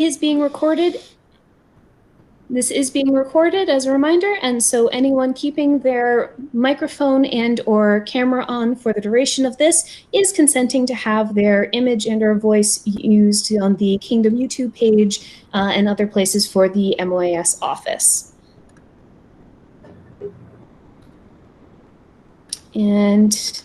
is being recorded. This is being recorded as a reminder, and so anyone keeping their microphone and or camera on for the duration of this is consenting to have their image and or voice used on the Kingdom YouTube page and other places for the MOAS office. And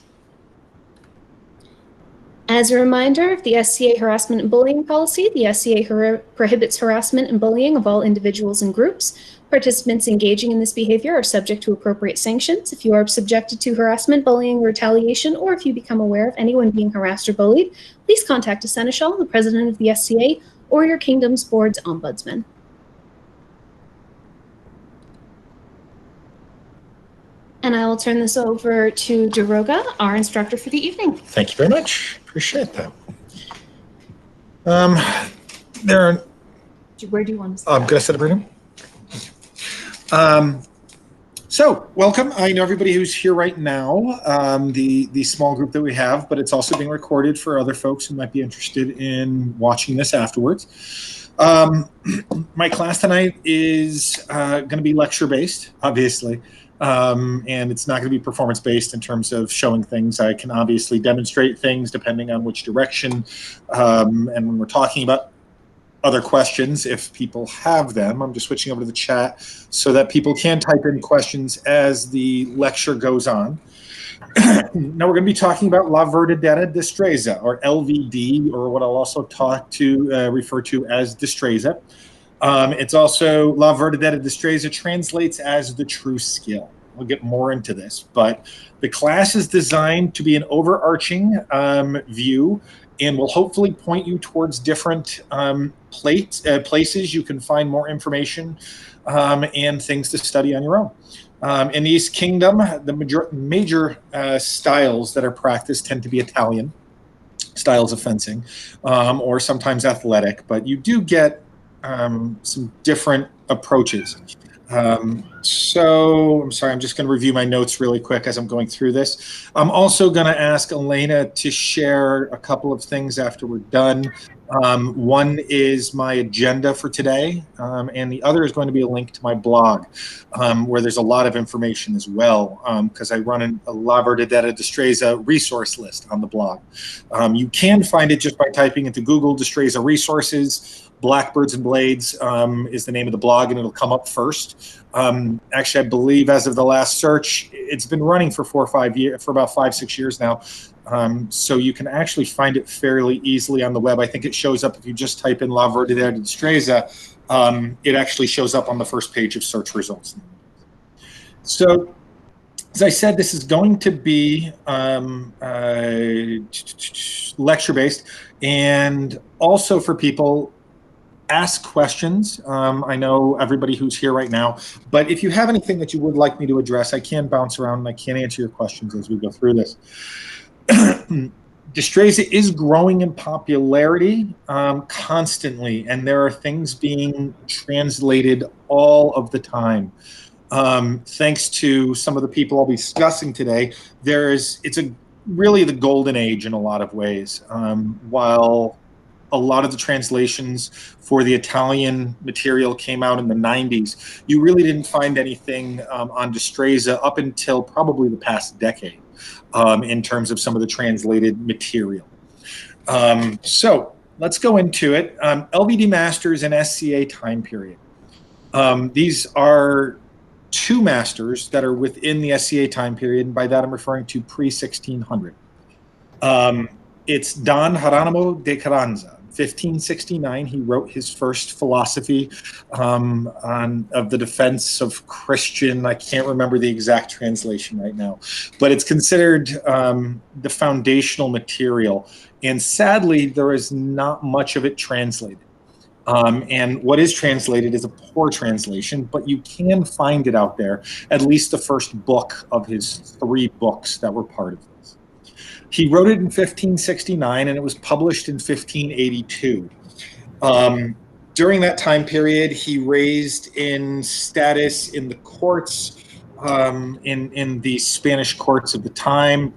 as a reminder of the SCA harassment and bullying policy, the SCA prohibits harassment and bullying of all individuals and groups. Participants engaging in this behavior are subject to appropriate sanctions. If you are subjected to harassment, bullying, or retaliation, or if you become aware of anyone being harassed or bullied, please contact a seneschal, the president of the SCA, or your kingdom's board's ombudsman. And I will turn this over to Doroga, our instructor for the evening. Thank you very much. Appreciate that. Where do you want to start? I'm going to set up right now. So, welcome. I know everybody who's here right now, the small group that we have, but it's also being recorded for other folks who might be interested in watching this afterwards. My class tonight is going to be lecture-based, obviously. And it's not going to be performance-based in terms of showing things. I can obviously demonstrate things depending on which direction. And when we're talking about other questions, if people have them, I'm just switching over to the chat so that people can type in questions as the lecture goes on. Now we're going to be talking about La Verdadera Destreza, or LVD, or what I'll also refer to as Destreza. It's also La Verdadera Destreza translates as the true skill. We'll get more into this, but the class is designed to be an overarching view and will hopefully point you towards different places you can find more information and things to study on your own. In East Kingdom, the major styles that are practiced tend to be Italian styles of fencing or sometimes athletic, but you do get some different approaches. So I'm sorry, I'm just going to review my notes really quick as I'm going through this. I'm also going to ask Elena to share a couple of things after we're done. One is my agenda for today, and the other is going to be a link to my blog, where there's a lot of information as well, because I run a La Verdadera Destreza resource list on the blog. You can find it just by typing into Google Destreza resources. Blackbirds and Blades is the name of the blog, and it'll come up first. Actually, I believe as of the last search, it's been running for about 5-6 years now. So you can actually find it fairly easily on the web. I think it shows up if you just type in La Verdadera Destreza. It actually shows up on the first page of search results. So, as I said, this is going to be lecture-based, and also for people, ask questions. I know everybody who's here right now, but if you have anything that you would like me to address, I can bounce around and I can answer your questions as we go through this. Destreza is growing in popularity constantly, and there are things being translated all of the time. Thanks to some of the people I'll be discussing today, it's really the golden age in a lot of ways. While a lot of the translations for the Italian material came out in the 90s, you really didn't find anything on Destreza up until probably the past decade in terms of some of the translated material. So let's go into it. LVD Masters and SCA time period. These are two masters that are within the SCA time period, and by that I'm referring to pre-1600. It's Don Hieronymo de Carranza. 1569, he wrote his first philosophy of the defense of Christian. I can't remember the exact translation right now, but it's considered the foundational material. And sadly, there is not much of it translated. And what is translated is a poor translation, but you can find it out there, at least the first book of his 3 books that were part of this. He wrote it in 1569, and it was published in 1582. During that time period, he raised in status in the courts, in the Spanish courts of the time.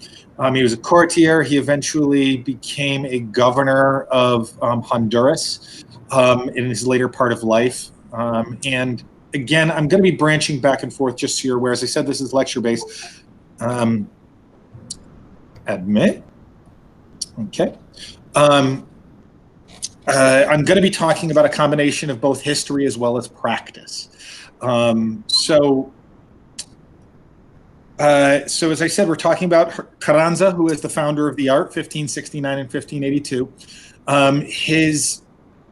He was a courtier. He eventually became a governor of Honduras. in his later part of life. And again, I'm going to be branching back and forth just so you're aware. As I said, this is lecture-based. Admit. Okay. I'm going to be talking about a combination of both history as well as practice. So as I said, we're talking about Carranza, who is the founder of the art, 1569 and 1582. His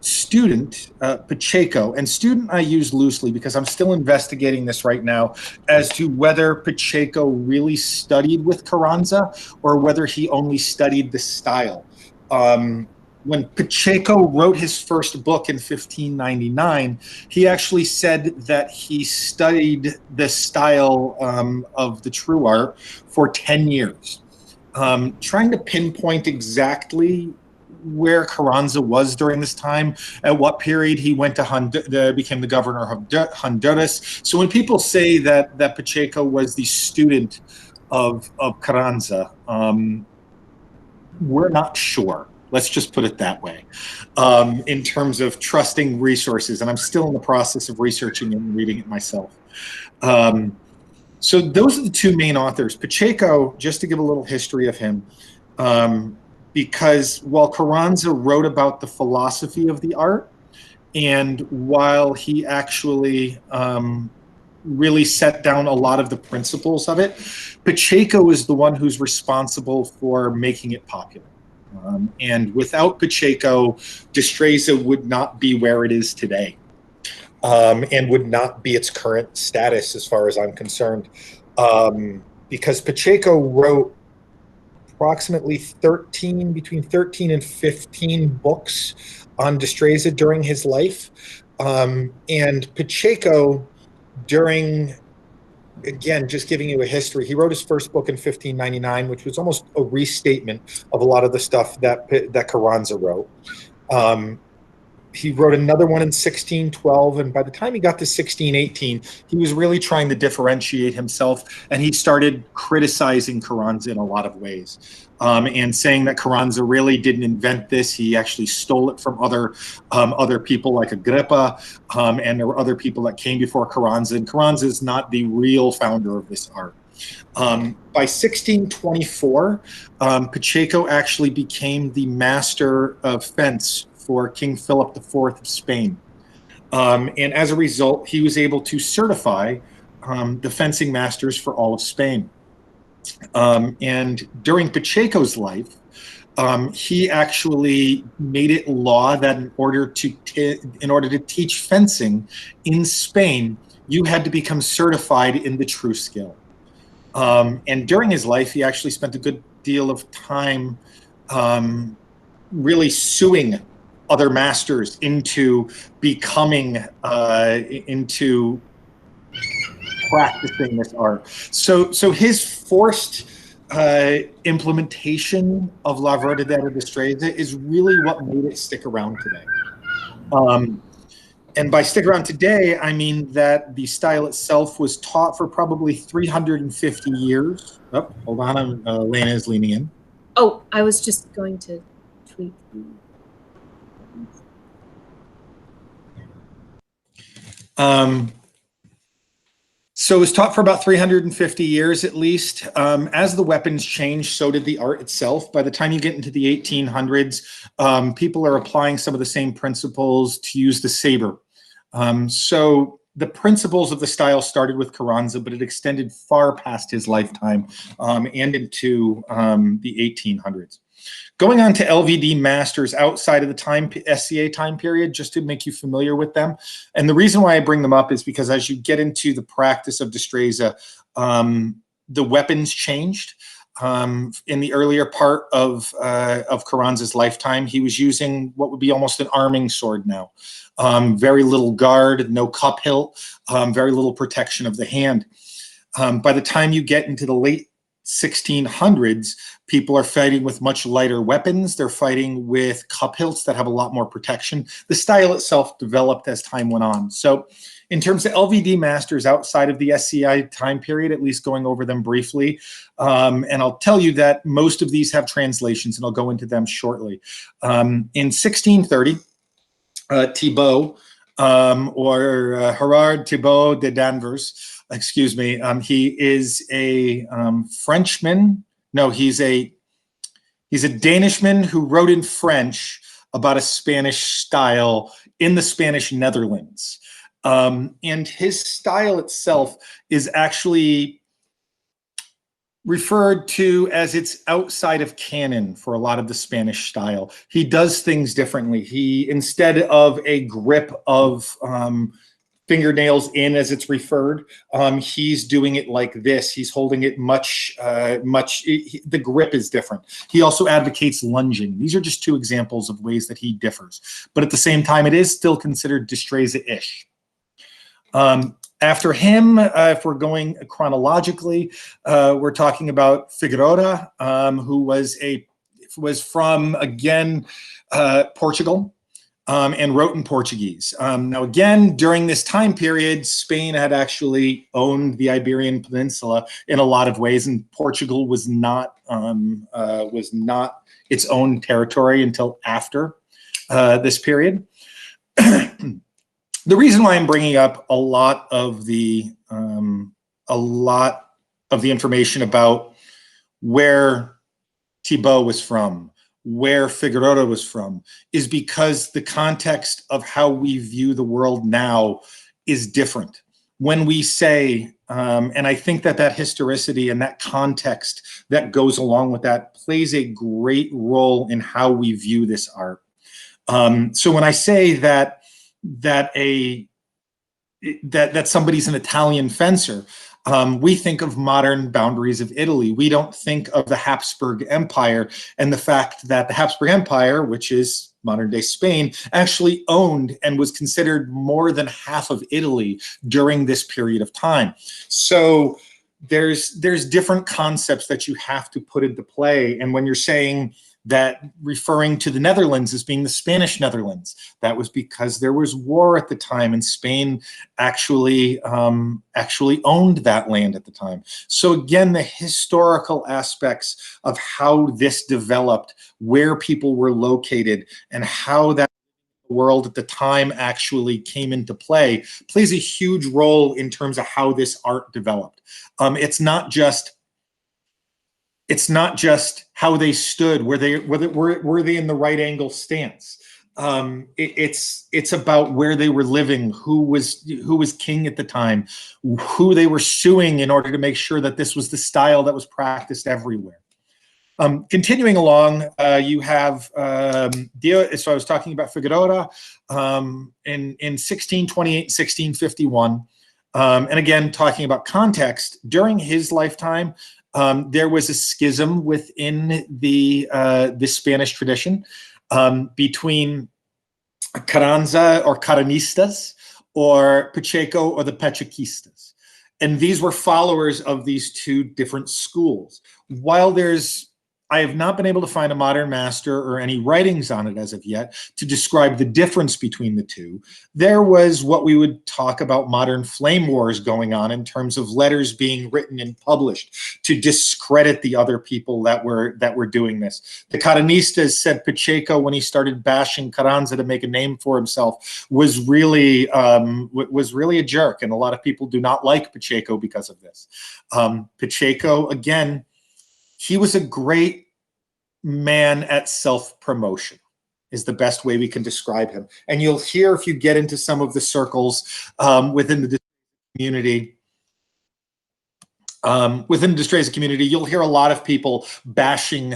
student, Pacheco, and student I use loosely because I'm still investigating this right now as to whether Pacheco really studied with Carranza or whether he only studied the style. When Pacheco wrote his first book in 1599, he actually said that he studied the style of the true art for 10 years. Trying to pinpoint exactly where Carranza was during this time, at what period he went to became the governor of Honduras. So when people say that Pacheco was the student of Carranza, we're not sure. Let's just put it that way, in terms of trusting resources. And I'm still in the process of researching it and reading it myself. So those are the two main authors. Pacheco, just to give a little history of him, because while Carranza wrote about the philosophy of the art, and while he actually really set down a lot of the principles of it, Pacheco is the one who's responsible for making it popular. And without Pacheco, Destreza would not be where it is today, and would not be its current status as far as I'm concerned, because Pacheco wrote approximately between 13 and 15 books on Destreza during his life. And Pacheco, again, just giving you a history, he wrote his first book in 1599, which was almost a restatement of a lot of the stuff that Carranza wrote. He wrote another one in 1612, and by the time he got to 1618, he was really trying to differentiate himself, and he started criticizing Carranza in a lot of ways, and saying that Carranza really didn't invent this. He actually stole it from other people like Agrippa, and there were other people that came before Carranza, and Carranza is not the real founder of this art. By 1624, Pacheco actually became the master of fence for King Philip IV of Spain. And as a result, he was able to certify the fencing masters for all of Spain. And during Pacheco's life, he actually made it law that in order to teach fencing in Spain, you had to become certified in the true skill. And during his life, he actually spent a good deal of time really suing other masters into becoming into practicing this art. So his forced implementation of La Verdadera Destreza is really what made it stick around today. And by stick around today, I mean that the style itself was taught for probably 350 years. Oh, hold on, Lena is leaning in. Oh, I was just going to tweet. So it was taught for about 350 years at least. As the weapons changed, so did the art itself. By the time you get into the 1800s, people are applying some of the same principles to use the saber. So the principles of the style started with Carranza, but it extended far past his lifetime and into the 1800s. Going on to LVD masters outside of the SCA time period, just to make you familiar with them. And the reason why I bring them up is because as you get into the practice of Destreza, the weapons changed. In the earlier part of Carranza's lifetime, he was using what would be almost an arming sword now. Very little guard, no cup hilt, very little protection of the hand. By the time you get into the late 1600s, people are fighting with much lighter weapons. They're fighting with cup hilts that have a lot more protection. The style itself developed as time went on. So in terms of LVD masters outside of the SCI time period, at least going over them briefly, and I'll tell you that most of these have translations, and I'll go into them shortly. In 1630, Thibault, or Gerard Thibault de Danvers, excuse me. He is a Frenchman. No, he's a Danishman who wrote in French about a Spanish style in the Spanish Netherlands. And his style itself is actually referred to as it's outside of canon for a lot of the Spanish style. He does things differently. He, instead of a grip of fingernails in, as it's referred, he's doing it like this. He's holding it the grip is different. He also advocates lunging. These are just two examples of ways that he differs. But at the same time, it is still considered Destreza-ish. After him, if we're going chronologically, we're talking about Figueroa, who was from, again, Portugal, and wrote in Portuguese. Now, again, during this time period, Spain had actually owned the Iberian Peninsula in a lot of ways, and Portugal was not its own territory until after this period. The reason why I'm bringing up a lot of the information about where Thibault was from, where Figueroa was from, is because the context of how we view the world now is different. When we say, and I think that historicity and that context that goes along with that plays a great role in how we view this art. So when I say that somebody's an Italian fencer, we think of modern boundaries of Italy. We don't think of the Habsburg Empire and the fact that the Habsburg Empire, which is modern day Spain, actually owned and was considered more than half of Italy during this period of time. So there's different concepts that you have to put into play. And when you're saying that, referring to the Netherlands as being the Spanish Netherlands, that was because there was war at the time, and Spain actually owned that land at the time. So again, the historical aspects of how this developed, where people were located, and how that world at the time actually came into play plays a huge role in terms of how this art developed. It's not just how they stood. Were they in the right angle stance? It's about where they were living, who was king at the time, who they were suing in order to make sure that this was the style that was practiced everywhere. Continuing along, you have so I was talking about Figueroa in 1628, 1651, and again talking about context during his lifetime. There was a schism within the Spanish tradition between Carranza or Carranistas, or Pacheco or the Pachequistas. And these were followers of these two different schools. While I have not been able to find a modern master or any writings on it as of yet to describe the difference between the two, there was what we would talk about modern flame wars going on in terms of letters being written and published to discredit the other people that were doing this. The Carranistas said Pacheco, when he started bashing Carranza to make a name for himself, was really a jerk, and a lot of people do not like Pacheco because of this. Pacheco, again, he was a great man at self-promotion, is the best way we can describe him. And you'll hear, if you get into some of the circles within the community, you'll hear a lot of people bashing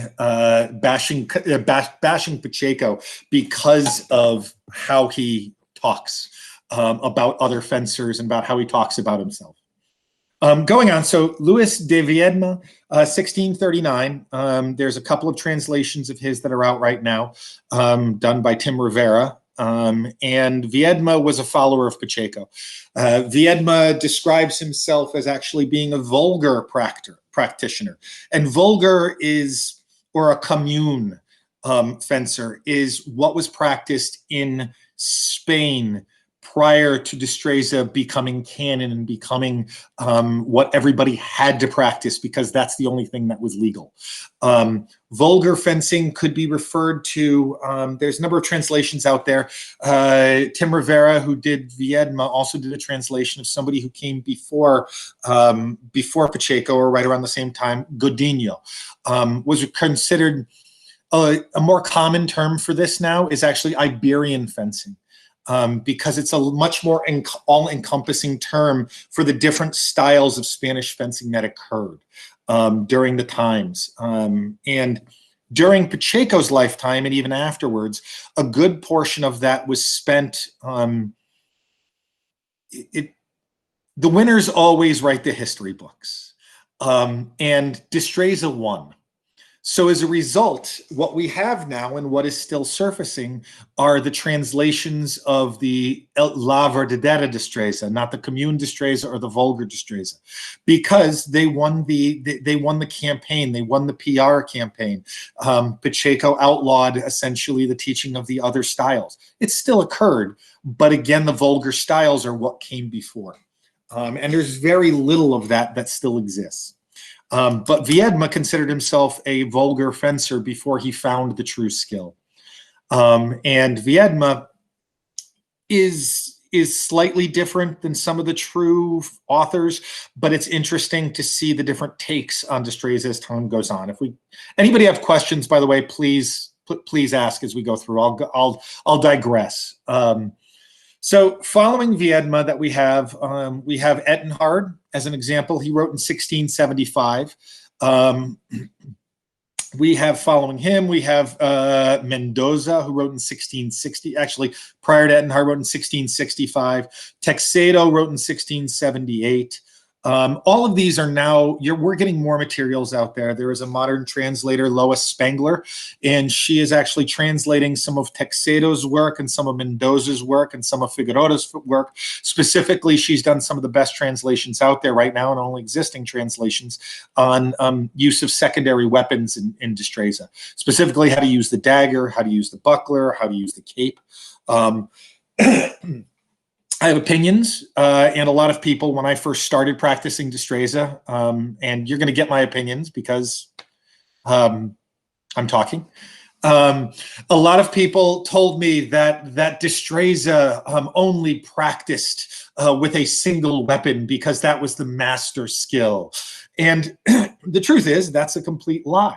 Pacheco because of how he talks about other fencers and about how he talks about himself. Going on, so Luis de Viedma, 1639. There's a couple of translations of his that are out right now, done by Tim Rivera. And Viedma was a follower of Pacheco. Viedma describes himself as actually being a vulgar practitioner. And vulgar is, or a commune fencer, is what was practiced in Spain prior to Destreza becoming canon and becoming what everybody had to practice because that's the only thing that was legal. Vulgar fencing could be referred to, there's a number of translations out there. Tim Rivera, who did Viedma, also did a translation of somebody who came before Pacheco, or right around the same time, Godinho. Was considered a more common term for this now is actually Iberian fencing. Because it's a much more all-encompassing term for the different styles of Spanish fencing that occurred during the times. And during Pacheco's lifetime and even afterwards, a good portion of that was spent. The winners always write the history books, and Destreza won. So as a result, what we have now and what is still surfacing are the translations of the La Verdadera Destreza, not the Commune Destreza or the Vulgar Destreza, because they won the campaign, they won the PR campaign. Pacheco outlawed essentially the teaching of the other styles. It still occurred, but again, the vulgar styles are what came before. And there's very little of that still exists. But Viedma considered himself a vulgar fencer before he found the true skill. And Viedma is slightly different than some of the true authors, but it's interesting to see the different takes on Destreza as time goes on. If anybody have questions, by the way, please ask as we go through. I'll digress. So following Viedma that we have Ettenhard as an example. He wrote in 1675. We have following him, we have Mendoza, who wrote in 1660. Actually, prior to Ettenhard, wrote in 1665. Texedo wrote in 1678. All of these are now, we're getting more materials out there. There is a modern translator, Lois Spangler, and she is actually translating some of Texedo's work and some of Mendoza's work and some of Figueroa's work. Specifically, she's done some of the best translations out there right now and only existing translations on use of secondary weapons in Destreza. Specifically, how to use the dagger, how to use the buckler, how to use the cape. I have opinions, and a lot of people, when I first started practicing Destreza, and you're going to get my opinions because I'm talking. A lot of people told me that Destreza only practiced with a single weapon because that was the master skill. And the truth is, that's a complete lie.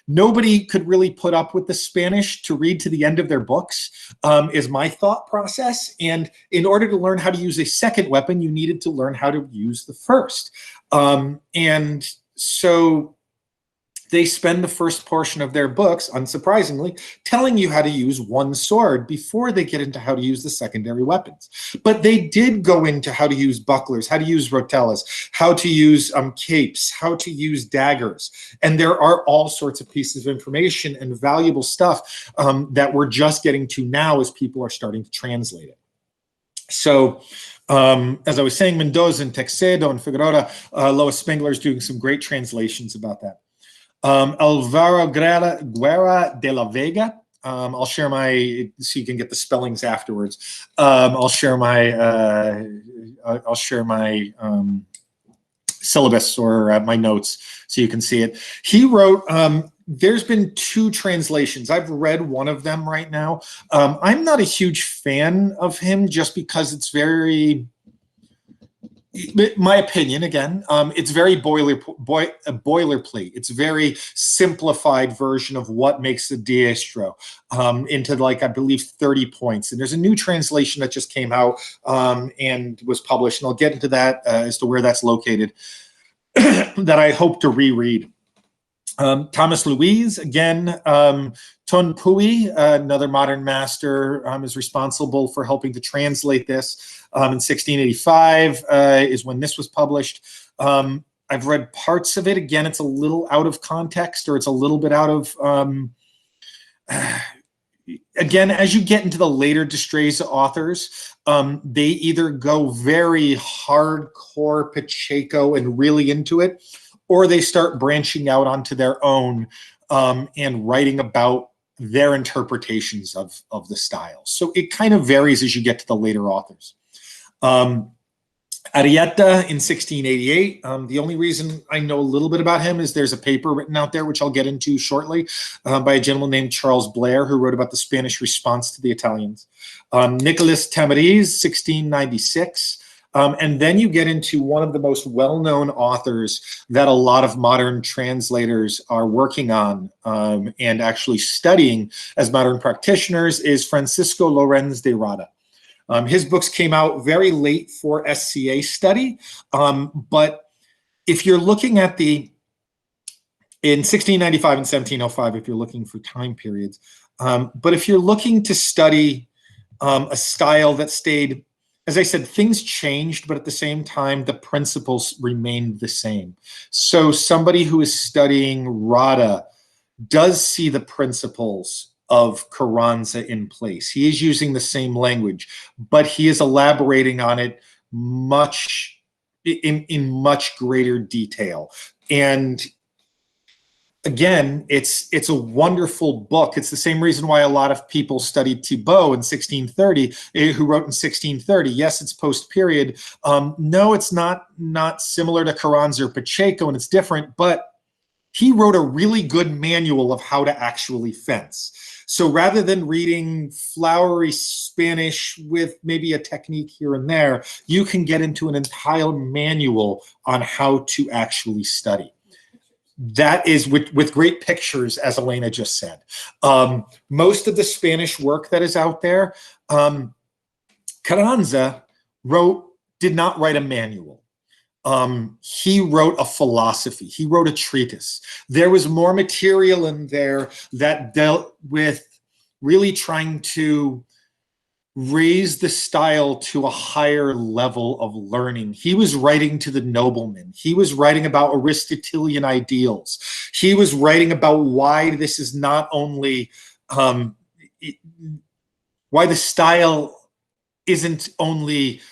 Nobody could really put up with the Spanish to read to the end of their books, is my thought process. And in order to learn how to use a second weapon, you needed to learn how to use the first. And so they spend the first portion of their books, unsurprisingly, telling you how to use one sword before they get into how to use the secondary weapons. But they did go into how to use bucklers, how to use rotellas, how to use capes, how to use daggers. And there are all sorts of pieces of information and valuable stuff that we're just getting to now as people are starting to translate it. So as I was saying, Mendoza and Texedo and Figueroa, Lois Spangler is doing some great translations about that. Alvaro Guerra de la Vega. I'll share my, so you can get the spellings afterwards. I'll share my syllabus or my notes so you can see it. He wrote, there's been two translations. I've read one of them right now. I'm not a huge fan of him just because it's very, my opinion, again, it's very boilerplate. It's a very simplified version of what makes the diestro into, like, I believe 30 points. And there's a new translation that just came out and was published, and I'll get into that as to where that's located, that I hope to reread. Thomas Louise, again, Ton Pui, another modern master, is responsible for helping to translate this. In 1685 is when this was published. I've read parts of it. Again, it's a little out of context, or it's a little bit out of, again, as you get into the later Destreza authors, they either go very hardcore Pacheco and really into it, or they start branching out onto their own and writing about their interpretations of the style. So it kind of varies as you get to the later authors. Arrieta in 1688. The only reason I know a little bit about him is there's a paper written out there, which I'll get into shortly, by a gentleman named Charles Blair, who wrote about the Spanish response to the Italians. Nicolas Tamariz, 1696. And then you get into one of the most well-known authors that a lot of modern translators are working on and actually studying as modern practitioners is Francisco Lorenz de Rada. His books came out very late for SCA study, but if you're looking at in 1695 and 1705, if you're looking for time periods, but if you're looking to study a style that stayed, as I said, things changed, but at the same time, the principles remained the same. So somebody who is studying Rada does see the principles of Carranza in place. He is using the same language, but he is elaborating on it in much greater detail. And again, it's a wonderful book. It's the same reason why a lot of people studied Thibaut in 1630, who wrote in 1630. Yes, it's post-period. No, it's not similar to Carranza or Pacheco, and it's different, but he wrote a really good manual of how to actually fence. So rather than reading flowery Spanish with maybe a technique here and there, you can get into an entire manual on how to actually study. That is with great pictures, as Elena just said. Most of the Spanish work that is out there, Carranza did not write a manual. He wrote a philosophy. He wrote a treatise. There was more material in there that dealt with really trying to raise the style to a higher level of learning. He was writing to the noblemen. He was writing about Aristotelian ideals. He was writing about why this is not only, why the style isn't only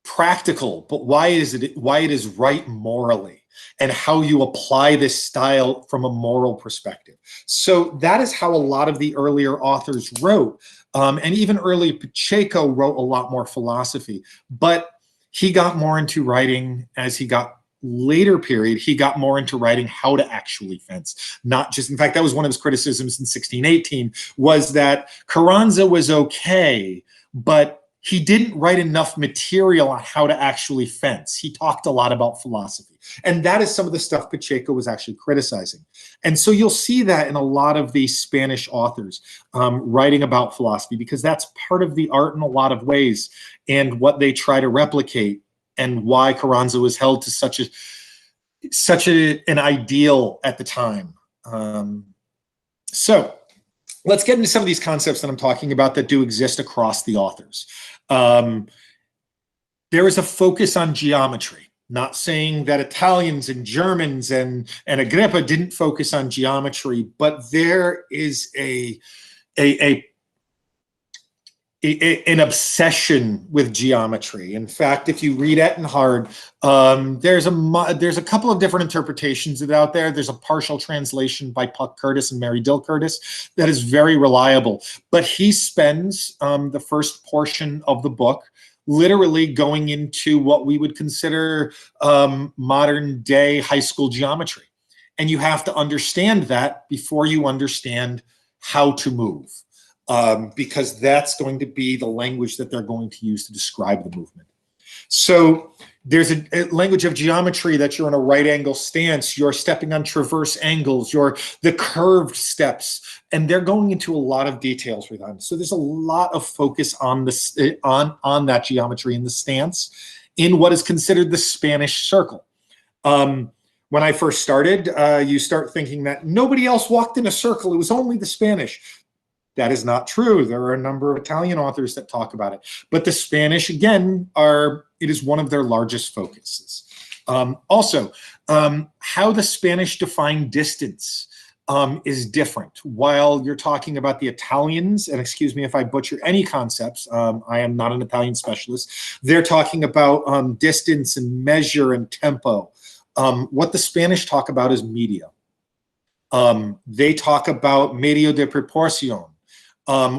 practical, but why it is right morally, and how you apply this style from a moral perspective. So that is how a lot of the earlier authors wrote. And even early Pacheco wrote a lot more philosophy, but he got more into writing as he got later period. He got more into writing how to actually fence, not just, in fact, that was one of his criticisms in 1618, was that Carranza was okay, but he didn't write enough material on how to actually fence. He talked a lot about philosophy. And that is some of the stuff Pacheco was actually criticizing. And so you'll see that in a lot of the Spanish authors writing about philosophy, because that's part of the art in a lot of ways, and what they try to replicate, and why Carranza was held to such an ideal at the time. So let's get into some of these concepts that I'm talking about that do exist across the authors. There is a focus on geometry, not saying that Italians and Germans and Agrippa didn't focus on geometry, but there is an obsession with geometry. In fact, if you read Ettenhard, there's a couple of different interpretations of it out there. There's a partial translation by Puck Curtis and Mary Dill Curtis that is very reliable, but he spends the first portion of the book literally going into what we would consider modern day high school geometry. And you have to understand that before you understand how to move. Because that's going to be the language that they're going to use to describe the movement. So there's a language of geometry that you're in a right angle stance, you're stepping on transverse angles, you're the curved steps, and they're going into a lot of details for them. So there's a lot of focus on that geometry in the stance in what is considered the Spanish circle. When I first started, you start thinking that nobody else walked in a circle, it was only the Spanish. That is not true. There are a number of Italian authors that talk about it. But the Spanish, again, it is one of their largest focuses. Also, how the Spanish define distance is different. While you're talking about the Italians, and excuse me if I butcher any concepts, I am not an Italian specialist, they're talking about distance and measure and tempo. What the Spanish talk about is media. They talk about medio de proporción,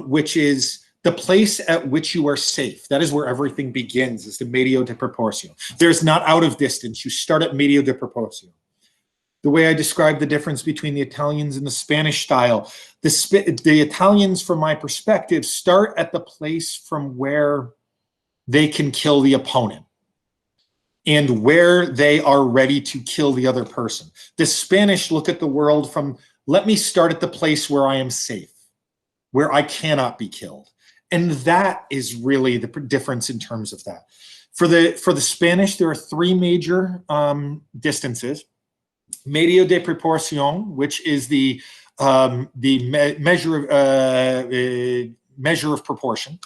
which is the place at which you are safe. That is where everything begins, is the medio de proporción. There's not out of distance. You start at medio de proporción. The way I describe the difference between the Italians and the Spanish style, the Italians, from my perspective, start at the place from where they can kill the opponent and where they are ready to kill the other person. The Spanish look at the world from, let me start at the place where I am safe, where I cannot be killed. And that is really the difference in terms of that. For the Spanish, there are three major distances. Medio de proporción, which is the measure of proportion.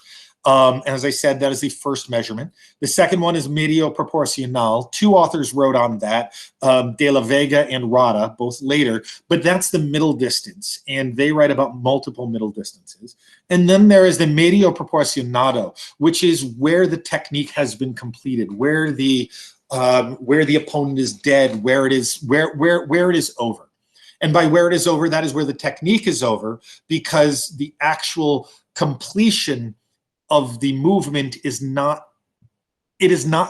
And as I said, that is the first measurement. The second one is medio proporcional. Two authors wrote on that, De la Vega and Rana, both later, but that's the middle distance. And they write about multiple middle distances. And then there is the medio proporcionado, which is where the technique has been completed, where the opponent is dead, where it is over. And by where it is over, that is where the technique is over, because the actual completion of the movement is not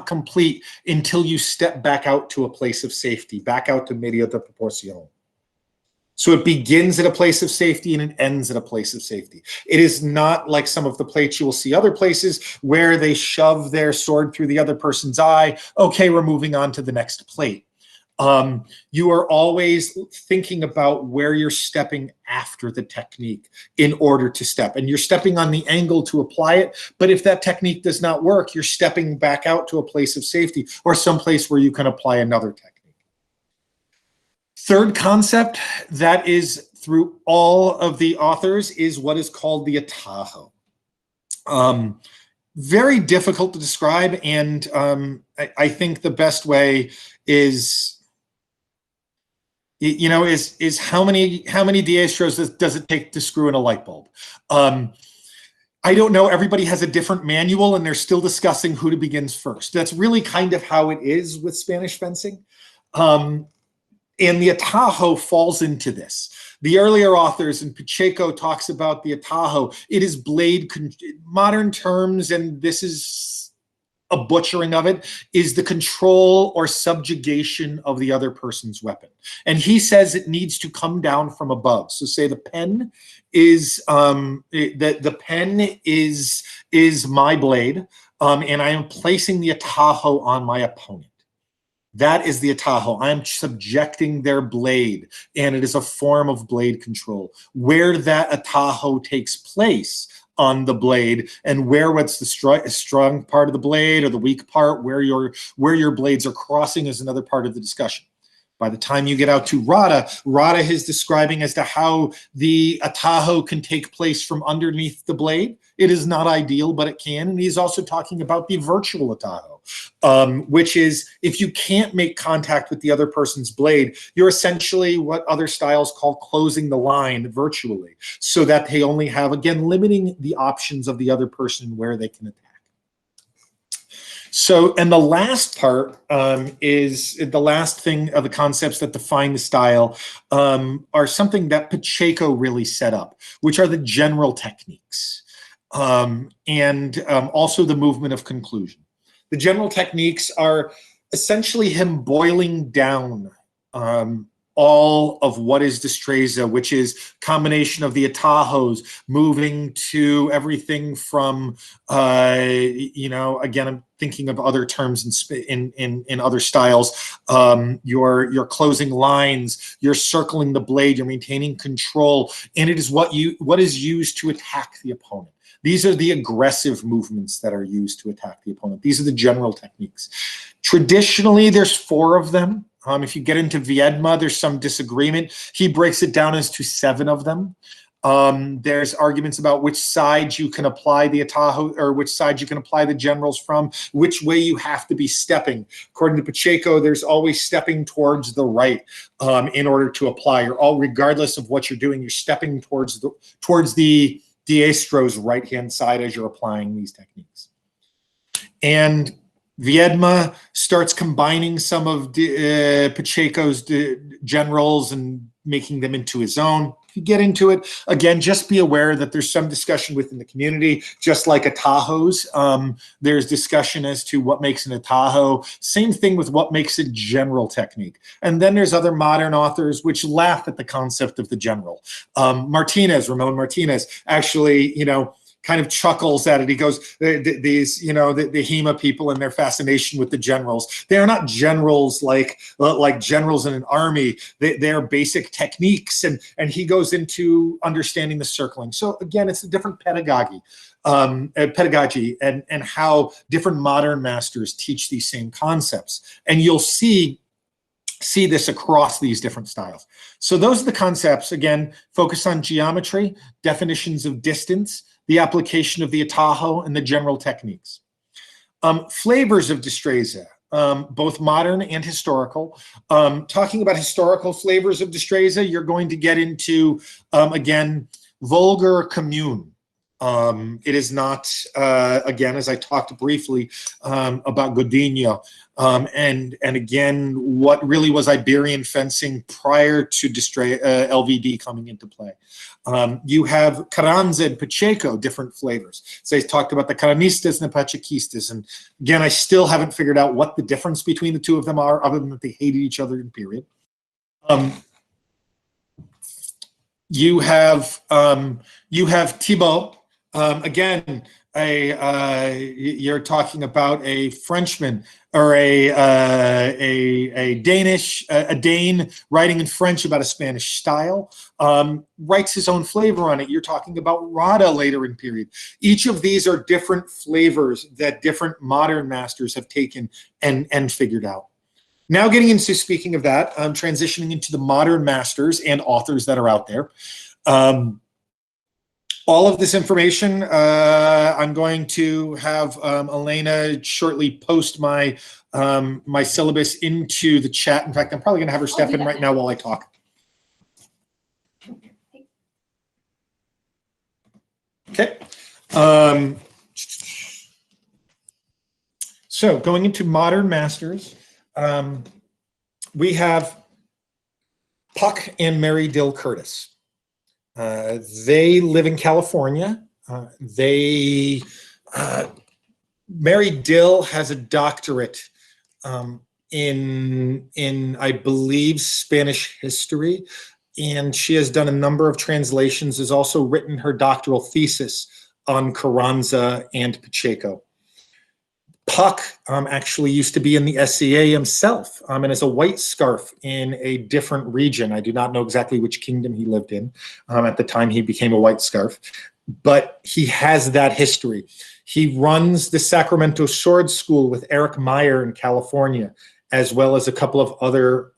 complete until you step back out to a place of safety, back out to medio de proporción. So it begins at a place of safety and it ends at a place of safety. It is not like some of the plates you will see other places where they shove their sword through the other person's eye. Okay, we're moving on to the next plate. You are always thinking about where you're stepping after the technique in order to step. And you're stepping on the angle to apply it. But if that technique does not work, you're stepping back out to a place of safety or someplace where you can apply another technique. Third concept that is through all of the authors is what is called the atajo. Very difficult to describe, and I think the best way is, you know, is how many diestros does it take to screw in a light bulb? I don't know. Everybody has a different manual, and they're still discussing who to begins first. That's really kind of how it is with Spanish fencing. And the atajo falls into this. The earlier authors, and Pacheco talks about the atajo. It is blade, modern terms, and this is a butchering of it, is the control or subjugation of the other person's weapon. And he says it needs to come down from above. So say the pen is, the pen is my blade, and I am placing the atajo on my opponent. That is the atajo. I'm subjecting their blade, and it is a form of blade control. Where that atajo takes place on the blade, and what's the strong part of the blade or the weak part, where your blades are crossing, is another part of the discussion. By the time you get out to Rana is describing as to how the atajo can take place from underneath the blade. It is not ideal, but it can. And he's also talking about the virtual atajo, which is if you can't make contact with the other person's blade, you're essentially what other styles call closing the line virtually, so that they only have, again, limiting the options of the other person where they can attack. So, and the last part is the last thing of the concepts that define the style are something that Pacheco really set up, which are the general techniques and also the movement of conclusion. The general techniques are essentially him boiling down all of what is destreza, which is combination of the atajos, moving to everything from, you know, again, I'm thinking of other terms in other styles. You're closing lines, you're circling the blade, you're maintaining control, and it is what is used to attack the opponent. These are the aggressive movements that are used to attack the opponent. These are the general techniques. Traditionally, there's 4 of them. If you get into Viedma, there's some disagreement. He breaks it down as to 7 of them. There's arguments about which side you can apply the atajo, or which side you can apply the generals from, which way you have to be stepping. According to Pacheco, there's always stepping towards the right in order to apply. Regardless of what you're doing, you're stepping towards the diestro's right-hand side as you're applying these techniques. And Viedma starts combining some of Pacheco's generals and making them into his own. If you get into it, again, just be aware that there's some discussion within the community, just like Ataho's. There's discussion as to what makes an Ataho. Same thing with what makes a general technique. And then there's other modern authors which laugh at the concept of the general. Ramon Martinez, actually, kind of chuckles at it. He goes, these, the HEMA people and their fascination with the generals. They are not generals like generals in an army. They are basic techniques. And he goes into understanding the circling. So again, it's a different pedagogy and how different modern masters teach these same concepts. And you'll see this across these different styles. So those are the concepts. Again, focus on geometry, definitions of distance, the application of the Ataho, and the general techniques. Flavors of Destreza, both modern and historical. Talking about historical flavors of Destreza, you're going to get into, again, vulgar commune. It is not, again, as I talked briefly about Godinho, and again, what really was Iberian fencing prior to LVD coming into play. You have Carranza and Pacheco, different flavors. So I talked about the Carranistas and the Pachequistas, and again, I still haven't figured out what the difference between the two of them are, other than that they hated each other in period. You have Thibaut. Again, you're talking about a Frenchman or a Dane writing in French about a Spanish style, writes his own flavor on it. You're talking about Rana later in period. Each of these are different flavors that different modern masters have taken and figured out. Now getting into, speaking of that, I'm transitioning into the modern masters and authors that are out there. All of this information, I'm going to have Elena shortly post my my syllabus into the chat. In fact, I'm probably going to have her step in right now while I talk. Okay. So going into modern masters, we have Puck and Mary Dill Curtis. They live in California. Mary Dill has a doctorate in I believe Spanish history, and she has done a number of translations. Has also written her doctoral thesis on Carranza and Pacheco. Puck actually used to be in the SCA himself, and is a white scarf in a different region. I do not know exactly which kingdom he lived in at the time he became a white scarf, but he has that history. He runs the Sacramento Sword School with Eric Meyer in California, as well as a couple of other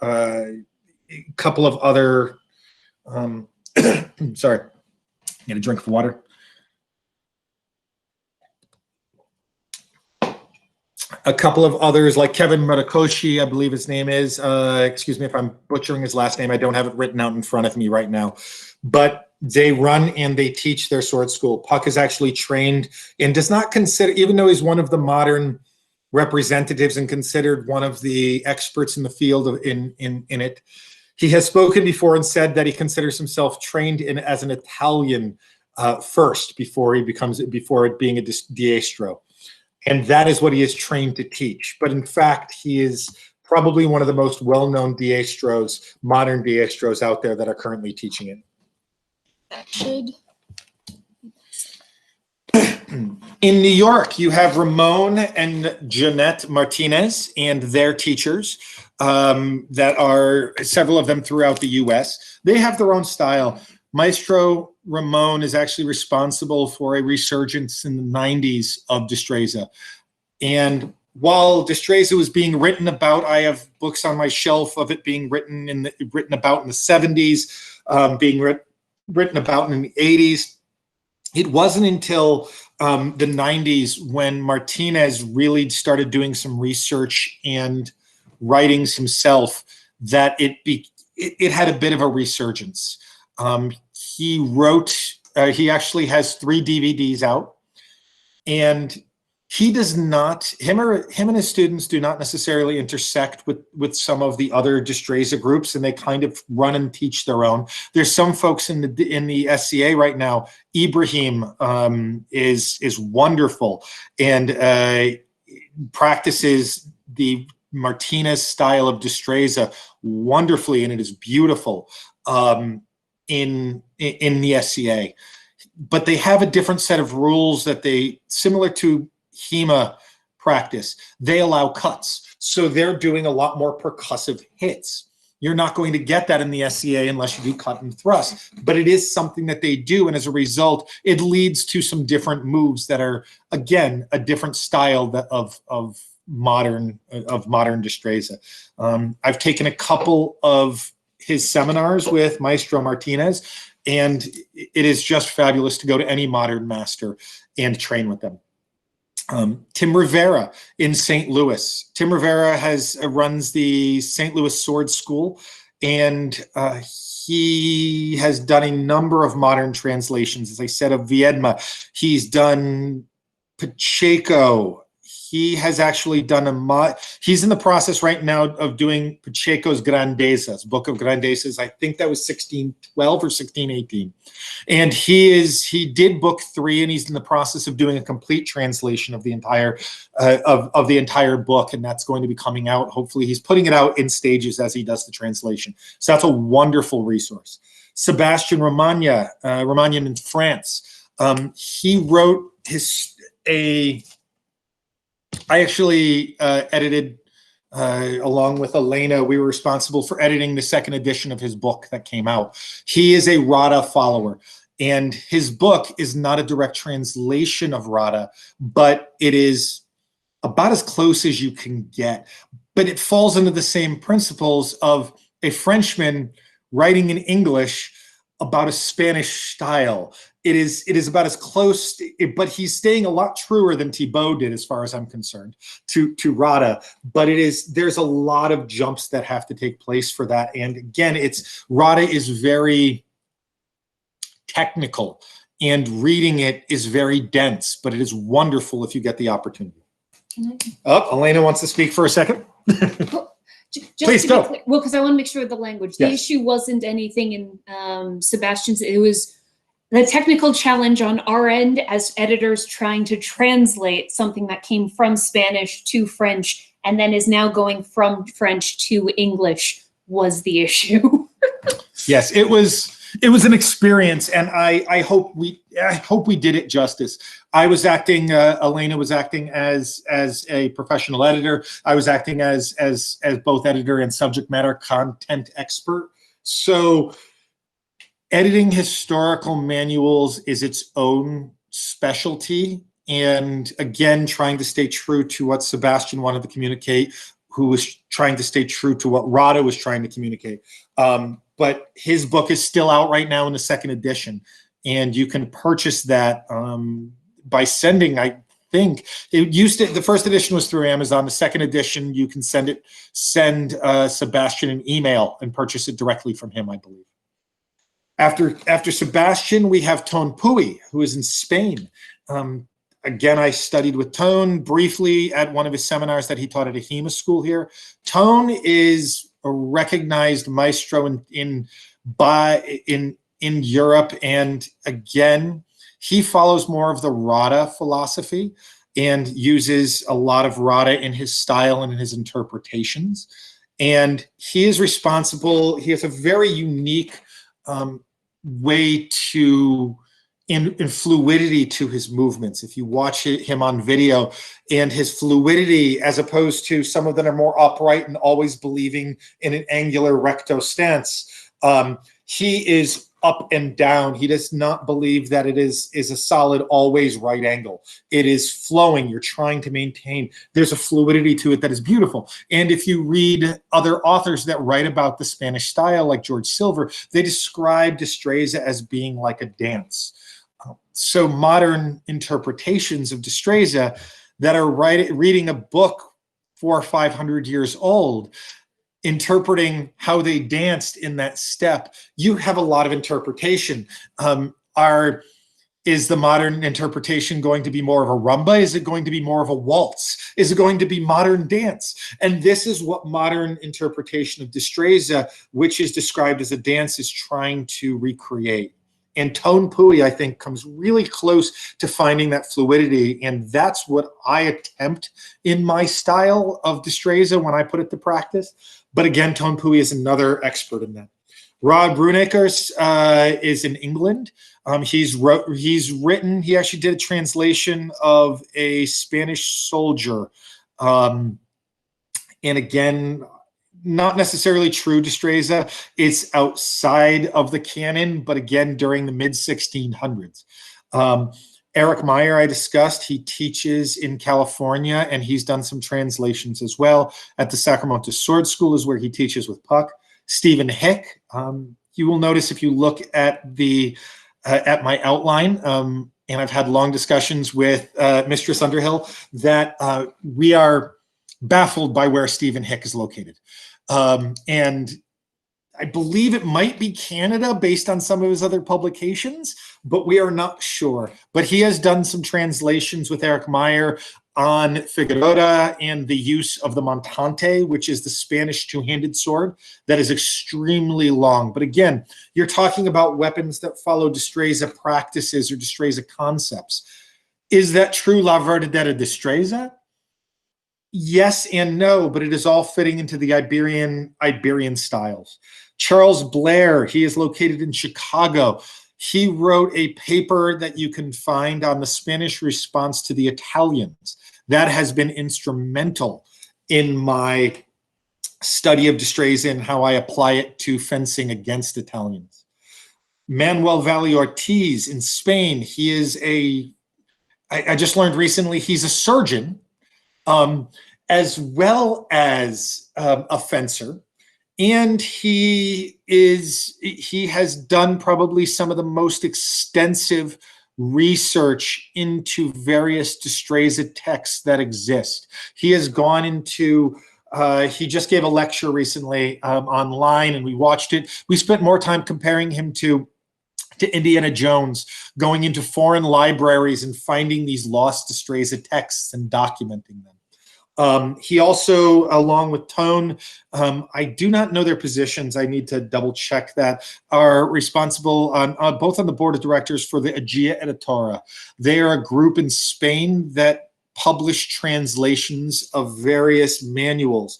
sorry, get a drink of water. A couple of others like Kevin Murakoshi, I believe his name is. Excuse me if I'm butchering his last name. I don't have it written out in front of me right now. But they run and they teach their sword school. Puck is actually trained and does not consider, even though he's one of the modern representatives and considered one of the experts in the field in it, he has spoken before and said that he considers himself trained as an Italian first before it being a diestro. And that is what he is trained to teach. But in fact, he is probably one of the most well-known diestros, modern diestros out there that are currently teaching it. That should. In New York, you have Ramon and Jeanette Martinez and their teachers that are several of them throughout the U.S. They have their own style. Maestro Ramon is actually responsible for a resurgence in the 90s of Destreza. And while Destreza was being written about, I have books on my shelf of it being written about in the 70s, being written about in the 80s. It wasn't until the 90s when Martinez really started doing some research and writings himself that it had a bit of a resurgence. He actually has 3 DVDs out, and he does not, him and his students do not necessarily intersect with some of the other Destreza groups, and they kind of run and teach their own. There's some folks in the SCA right now. Ibrahim is wonderful and practices the Martinez style of Destreza wonderfully, and it is beautiful in the SCA. But they have a different set of rules that they, similar to HEMA practice, they allow cuts. So they're doing a lot more percussive hits. You're not going to get that in the SCA unless you do cut and thrust, but it is something that they do. And as a result, it leads to some different moves that are, again, a different style of modern Destreza. I've taken a couple of his seminars with Maestro Martinez, and it is just fabulous to go to any modern master and train with them. Tim Rivera in St. Louis. Tim Rivera runs the St. Louis Sword School, and he has done a number of modern translations, as I said, of Viedma. He's done Pacheco. He has actually done he's in the process right now of doing Pacheco's Grandezas, Book of Grandezas. I think that was 1612 or 1618. And he did book 3, and he's in the process of doing a complete translation of the entire of the entire book, and that's going to be coming out. Hopefully, he's putting it out in stages as he does the translation. So that's a wonderful resource. Sebastian Romagnan in France. He wrote I actually edited, along with Elena, we were responsible for editing the 2nd edition of his book that came out. He is a Rada follower, and his book is not a direct translation of Rada, but it is about as close as you can get. But it falls into the same principles of a Frenchman writing in English about a Spanish style. It is about as close, but he's staying a lot truer than Thibaut did, as far as I'm concerned, to Rada. But there's a lot of jumps that have to take place for that. And again, Rada is very technical, and reading it is very dense, but it is wonderful if you get the opportunity. Oh, Elena wants to speak for a second. Please go. Clear, well, because I want to make sure of the language. The issue wasn't anything in Sebastian's. It was the technical challenge on our end as editors trying to translate something that came from Spanish to French and then is now going from French to English was the issue. Yes, it was an experience, and I hope we did it justice. I was acting, Elena was acting as a professional editor. I was acting as both editor and subject matter content expert. So editing historical manuals is its own specialty, and again, trying to stay true to what Sebastian wanted to communicate, who was trying to stay true to what Rada was trying to communicate. But his book is still out right now in the 2nd edition, and you can purchase that by sending, I think, the 1st edition was through Amazon. The 2nd edition, you can send Sebastian an email and purchase it directly from him, I believe. After Sebastian, we have Ton Puy, who is in Spain. Again, I studied with Ton briefly at one of his seminars that he taught at a HEMA school here. Ton is a recognized maestro in Europe, and again, he follows more of the Rada philosophy and uses a lot of Rada in his style and in his interpretations. And he is responsible. He has a very unique way in fluidity to his movements. If you watch him on video, and his fluidity, as opposed to some of them are more upright and always believing in an angular recto stance, he is up and down. He does not believe that it is a solid always right angle. It is flowing. You're trying to maintain. There's a fluidity to it that is beautiful. And if you read other authors that write about the Spanish style, like George Silver, they describe Destreza as being like a dance. So modern interpretations of Destreza that are reading a book 400 or 500 years old, interpreting how they danced in that step, you have a lot of interpretation. Is the modern interpretation going to be more of a rumba? Is it going to be more of a waltz? Is it going to be modern dance? And this is what modern interpretation of Destreza, which is described as a dance, is trying to recreate. And Tone Pui, I think, comes really close to finding that fluidity. And that's what I attempt in my style of Destreza when I put it to practice. But again, Tone Pui is another expert in that. Rod Brunekers is in England. He actually did a translation of a Spanish soldier. And again, not necessarily true Destreza. It's outside of the canon, but again, during the mid-1600s. Eric Meyer, I discussed, he teaches in California, and he's done some translations as well. At the Sacramento Sword School is where he teaches with Puck. Stephen Hick, you will notice if you look at the at my outline, and I've had long discussions with Mistress Underhill, that we are baffled by where Stephen Hick is located. And I believe it might be Canada based on some of his other publications, but we are not sure. But he has done some translations with Eric Meyer on Figueroa and the use of the montante, which is the Spanish two-handed sword that is extremely long. But again, you're talking about weapons that follow Destreza practices or Destreza concepts. Is that true La Verdadera Destreza? Yes and no, but it is all fitting into the Iberian styles. Charles Blair, he is located in Chicago. He wrote a paper that you can find on the Spanish response to the Italians. That has been instrumental in my study of Destreza and how I apply it to fencing against Italians. Manuel Valle Ortiz in Spain, he is I just learned recently, he's a surgeon, as well as a fencer. And he has done probably some of the most extensive research into various Destreza texts that exist. He has gone into, he just gave a lecture recently online, and we watched it. We spent more time comparing him to Indiana Jones, going into foreign libraries and finding these lost Destreza texts and documenting them. He also, along with Tone, I do not know their positions, I need to double check that, are responsible on both on the board of directors for the Agia Editora. They are a group in Spain that publish translations of various manuals.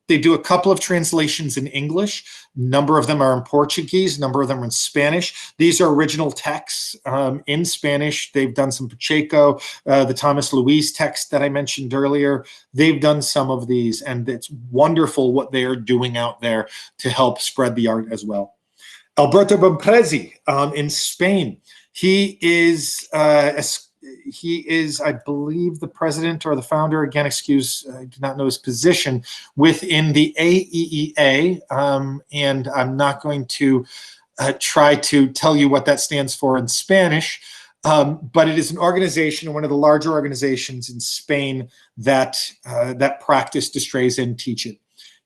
They do a couple of translations in English. A number of them are in Portuguese. A number of them are in Spanish. These are original texts in Spanish. They've done some Pacheco, the Thomas Luis text that I mentioned earlier. They've done some of these, and it's wonderful what they are doing out there to help spread the art as well. Alberto Bompresi in Spain. He is, I believe, the president or the founder, again, excuse, I do not know his position, within the AEEA, and I'm not going to try to tell you what that stands for in Spanish, but it is an organization, one of the larger organizations in Spain that, that practice Destreza and teach it.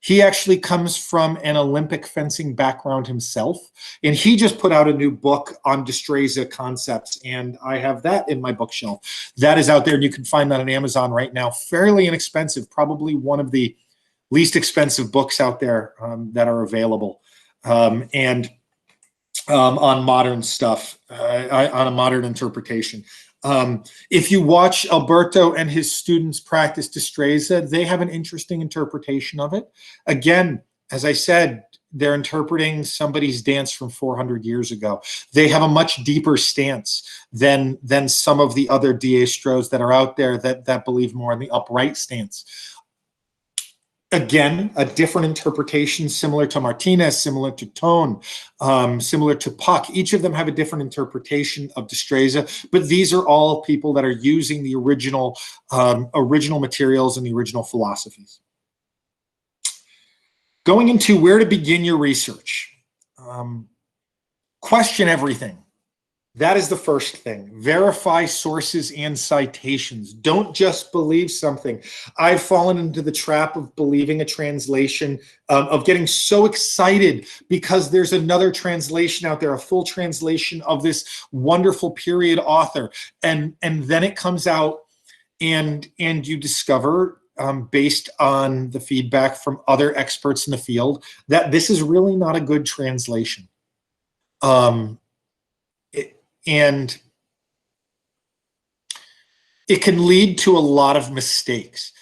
He actually comes from an Olympic fencing background himself, and he just put out a new book on Destreza concepts, and I have that in my bookshelf. That is out there, and you can find that on Amazon right now. Fairly inexpensive, probably one of the least expensive books out there that are available, and on modern stuff, on a modern interpretation. If you watch Alberto and his students practice Destreza, they have an interesting interpretation of it. Again, as I said, they're interpreting somebody's dance from 400 years ago. They have a much deeper stance than some of the other diestros that are out there that believe more in the upright stance. Again, a different interpretation, similar to Martinez, similar to Tone, similar to Puck. Each of them have a different interpretation of Destreza, but these are all people that are using the original materials and the original philosophies. Going into where to begin your research. Question everything. That is the first thing. Verify sources and citations. Don't just believe something. I've fallen into the trap of believing a translation, of getting so excited because there's another translation out there, a full translation of this wonderful period author. And then it comes out and you discover, based on the feedback from other experts in the field, that this is really not a good translation. And it can lead to a lot of mistakes.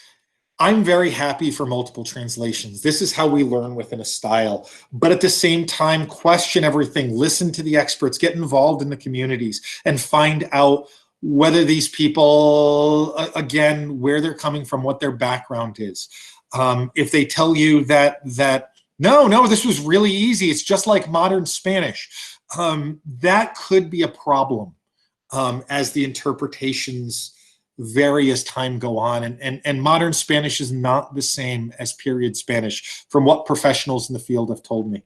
I'm very happy for multiple translations. This is how we learn within a style. But at the same time, question everything, listen to the experts, get involved in the communities, and find out whether these people, again, where they're coming from, what their background is. If they tell you that no, this was really easy, it's just like modern Spanish, that could be a problem as the interpretations vary as time go on. And modern Spanish is not the same as period Spanish, from what professionals in the field have told me.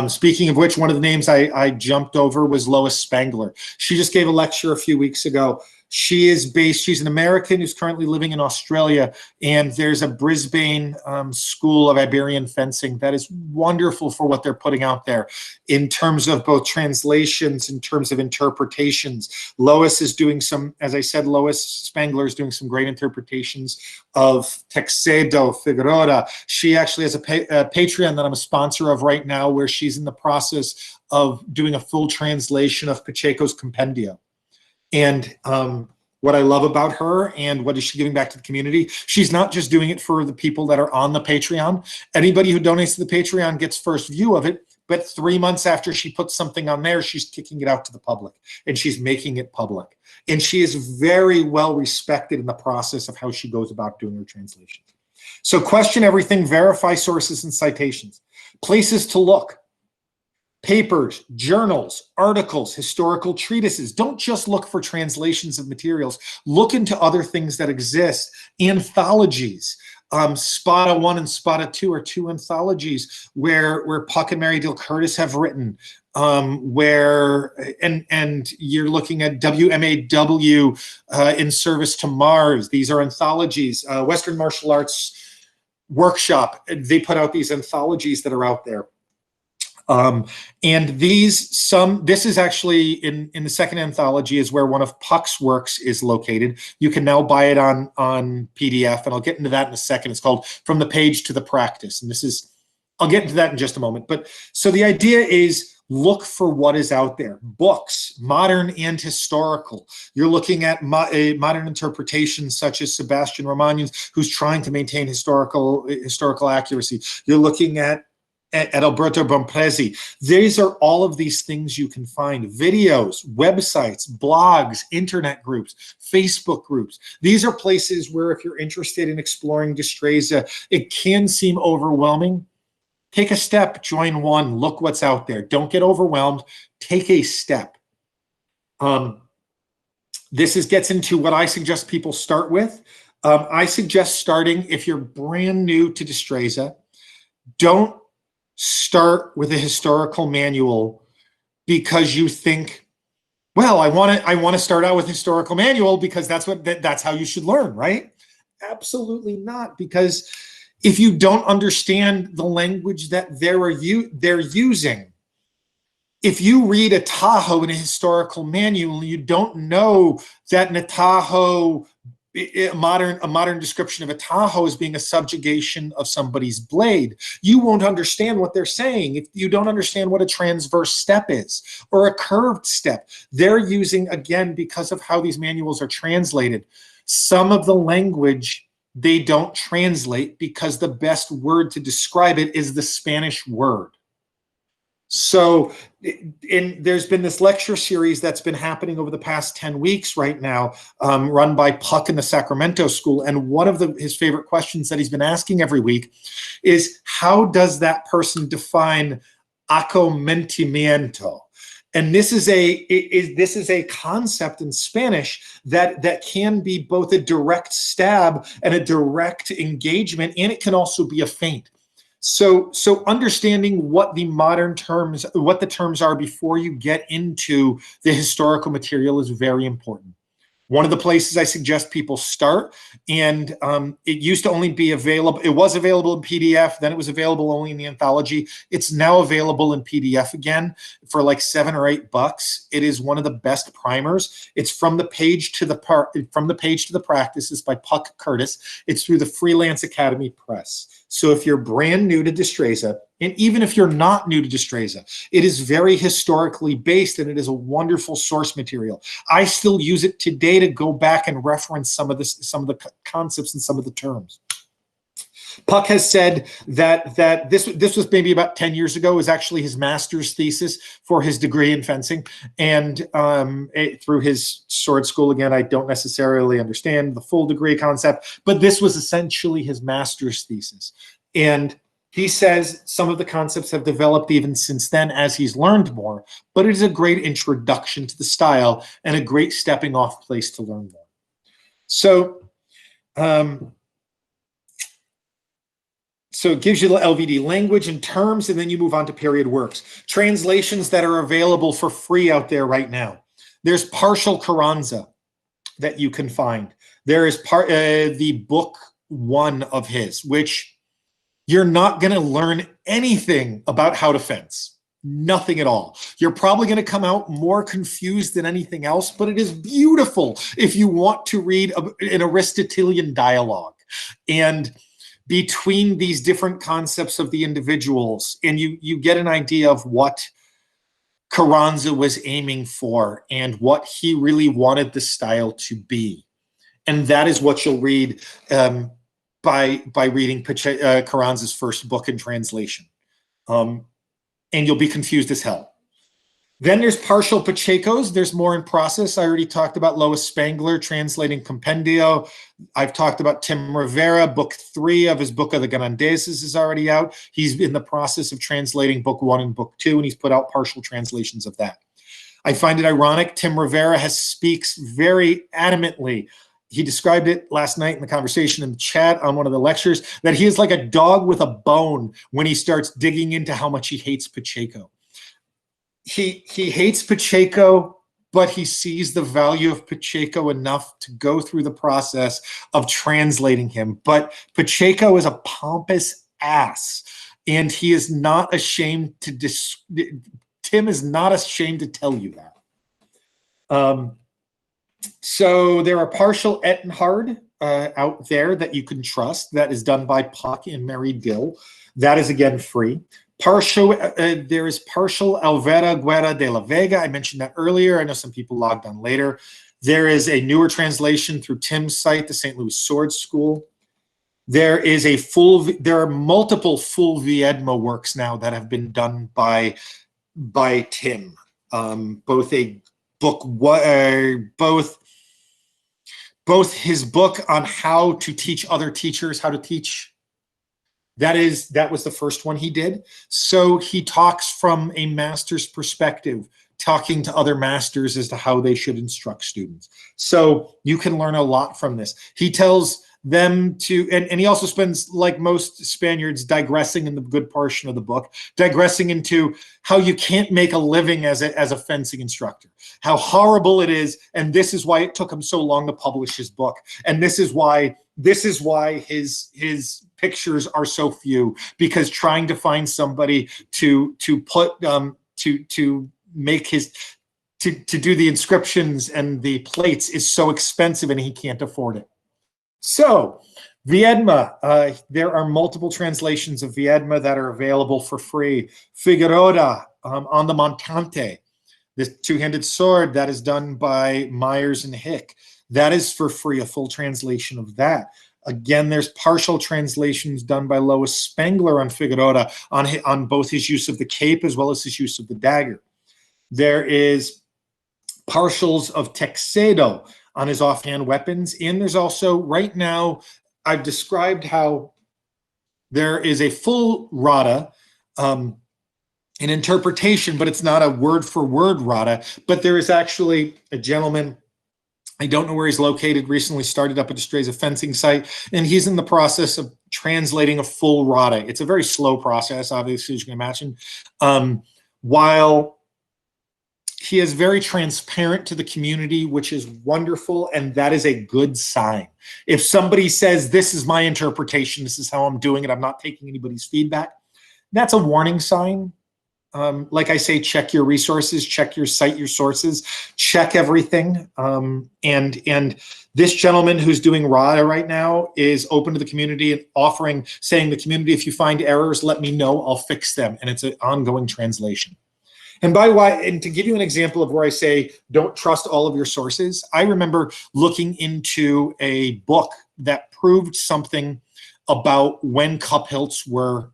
Speaking of which, one of the names I jumped over was Lois Spangler. She just gave a lecture a few weeks ago. She's an American who's currently living in Australia, and there's a Brisbane school of Iberian fencing that is wonderful for what they're putting out there in terms of both translations, in terms of interpretations. Lois is doing some, as I said, Lois Spangler is doing some great interpretations of Texedo, Figueroa. She actually has a Patreon that I'm a sponsor of right now, where she's in the process of doing a full translation of Pacheco's Compendio. And what I love about her and what is she giving back to the community, she's not just doing it for the people that are on the Patreon. Anybody who donates to the Patreon gets first view of it, but 3 months after she puts something on there, she's kicking it out to the public, and she's making it public. And she is very well respected in the process of how she goes about doing her translations. So question everything, verify sources and citations. Places to look. Papers, journals, articles, historical treatises. Don't just look for translations of materials. Look into other things that exist. Anthologies. Spada 1 and Spada 2 are two anthologies where Puck and Mary Dill Curtis have written, where you're looking at WMAW, In Service to Mars. These are anthologies. Western Martial Arts Workshop, they put out these anthologies that are out there. And this is actually in the second anthology is where one of Puck's works is located. You can now buy it on PDF, and I'll get into that in a second. It's called From the Page to the Practice. And I'll get into that in just a moment. But so the idea is, look for what is out there. Books, modern and historical. You're looking at modern interpretations such as Sebastian Romanion's, who's trying to maintain historical accuracy. You're looking at Alberto Bompresi. These are all of these things you can find. Videos, websites, blogs, internet groups, Facebook groups. These are places where if you're interested in exploring Destreza, it can seem overwhelming. Take a step, join one, look what's out there. Don't get overwhelmed, take a step. This gets into what I suggest people start with. I suggest starting, if you're brand new to Destreza, don't start with a historical manual because you think, well, I want to start out with historical manual because that's how you should learn, right? Absolutely not, because if you don't understand the language that they're using, if you read a Tahoe in a historical manual, you don't know that in a Tahoe, a modern description of a Tahoe as being a subjugation of somebody's blade, you won't understand what they're saying. If you don't understand what a transverse step is or a curved step, they're using, again, because of how these manuals are translated, some of the language they don't translate because the best word to describe it is the Spanish word. So there's been this lecture series that's been happening over the past 10 weeks right now, run by Puck in the Sacramento School. And one of his favorite questions that he's been asking every week is, how does that person define acometimiento? And this is a concept in Spanish that can be both a direct stab and a direct engagement, and it can also be a feint. So understanding what the modern terms, what the terms are before you get into the historical material is very important. One of the places I suggest people start, and it used to only be available, it was available in PDF, then it was available only in the anthology. It's now available in PDF again for like $7 or $8. It is one of the best primers. It's From the Page to the Practice. It's by Puck Curtis. It's through the Freelance Academy Press. So if you're brand new to Destreza, and even if you're not new to Destreza, it is very historically based, and it is a wonderful source material. I still use it today to go back and reference some of the concepts and some of the terms. Puck has said that this was maybe about 10 years ago, was actually his master's thesis for his degree in fencing. And through his sword school, again, I don't necessarily understand the full degree concept, but this was essentially his master's thesis. And he says some of the concepts have developed even since then as he's learned more, but it is a great introduction to the style and a great stepping off place to learn more. So, so it gives you the LVD language and terms, and then you move on to period works. Translations that are available for free out there right now. There's Partial Carranza that you can find. There is the book 1 of his, which you're not going to learn anything about how to fence. Nothing at all. You're probably going to come out more confused than anything else, but it is beautiful if you want to read an Aristotelian dialogue. And between these different concepts of the individuals, and you get an idea of what Carranza was aiming for and what he really wanted the style to be. And that is what you'll read by reading Carranza's first book in translation. And you'll be confused as hell. Then there's Partial Pacheco's. There's more in process. I already talked about Lois Spangler translating Compendio. I've talked about Tim Rivera. Book 3 of his Book of the Grandeses is already out. He's in the process of translating book 1 and book 2, and he's put out partial translations of that. I find it ironic. Tim Rivera speaks very adamantly. He described it last night in the conversation in the chat on one of the lectures, that he is like a dog with a bone when he starts digging into how much he hates Pacheco. He hates Pacheco, but he sees the value of Pacheco enough to go through the process of translating him. But Pacheco is a pompous ass, and he is not ashamed to Tim is not ashamed to tell you that. So there are Partial Ettenhard out there that you can trust. That is done by Puck and Mary Dill. That is, again, free. There is Partial Alvera Guerra de la Vega. I mentioned that earlier. I know some people logged on later. There is a newer translation through Tim's site, the St. Louis Sword School. There are multiple full Viedma works now that have been done by Tim. Both his book on how to teach other teachers how to teach. That was the first one he did. So he talks from a master's perspective, talking to other masters as to how they should instruct students. So you can learn a lot from this. He tells them to, and he also spends, like most Spaniards, digressing in the good portion of the book, digressing into how you can't make a living as a fencing instructor, how horrible it is, and this is why it took him so long to publish his book, and this is why his pictures are so few, because trying to find somebody to make his to do the inscriptions and the plates is so expensive, and he can't afford it. So Viedma, there are multiple translations of Viedma that are available for free. Figueroa, on the Montante, this two-handed sword that is done by Myers and Hick. That is for free, a full translation of that. Again, there's partial translations done by Lois Spangler on Figueroa on both his use of the cape as well as his use of the dagger. There is partials of Texedo on his offhand weapons. And there's also, right now, I've described how there is a full Rada, an interpretation, but it's not a word-for-word Rada. But there is actually a gentleman, I don't know where he's located, recently started up a Destreza fencing site, and he's in the process translating a full Rada. It's a very slow process, obviously, as you can imagine. While he is very transparent to the community, which is wonderful, and that is a good sign. If somebody says, this is my interpretation, this is how I'm doing it, I'm not taking anybody's feedback, that's a warning sign. Like I say, check your resources, check your site, your sources, check everything. And this gentleman who's doing RADA right now is open to the community and offering, saying the community, if you find errors, let me know, I'll fix them. And it's an ongoing translation. And to give you an example of where I say, don't trust all of your sources, I remember looking into a book that proved something about when cup hilts were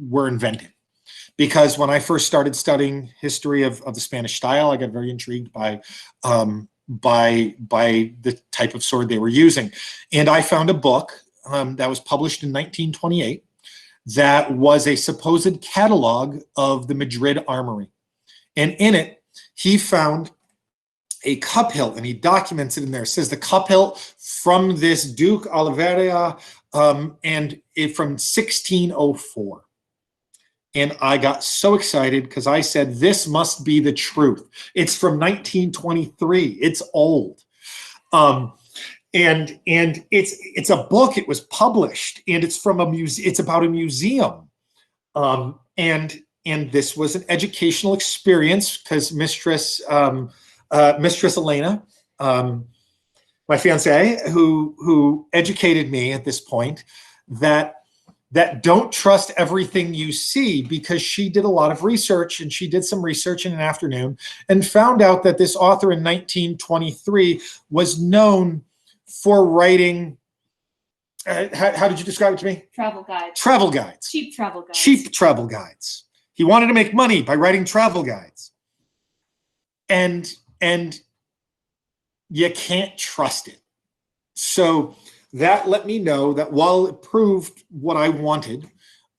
invented. Because when I first started studying history of the Spanish style, I got very intrigued by the type of sword they were using. And I found a book that was published in 1928 that was a supposed catalog of the Madrid armory. And in it, he found a cup hilt, and he documents it in there. It says the cup hilt from this Duke Oliveira, and it from 1604. And I got so excited because I said, this must be the truth. It's from 1923. It's old. And it's a book. It was published, and it's from a museum. It's about a museum. And this was an educational experience because Mistress Elena, my fiance, who educated me at this point, that don't trust everything you see, because she did a lot of research, and she did some research in an afternoon and found out that this author in 1923 was known for writing, how did you describe it to me? Travel guides. Travel guides. Cheap travel guides. Cheap travel guides. He wanted to make money by writing travel guides. And you can't trust it. So that let me know that while it proved what I wanted,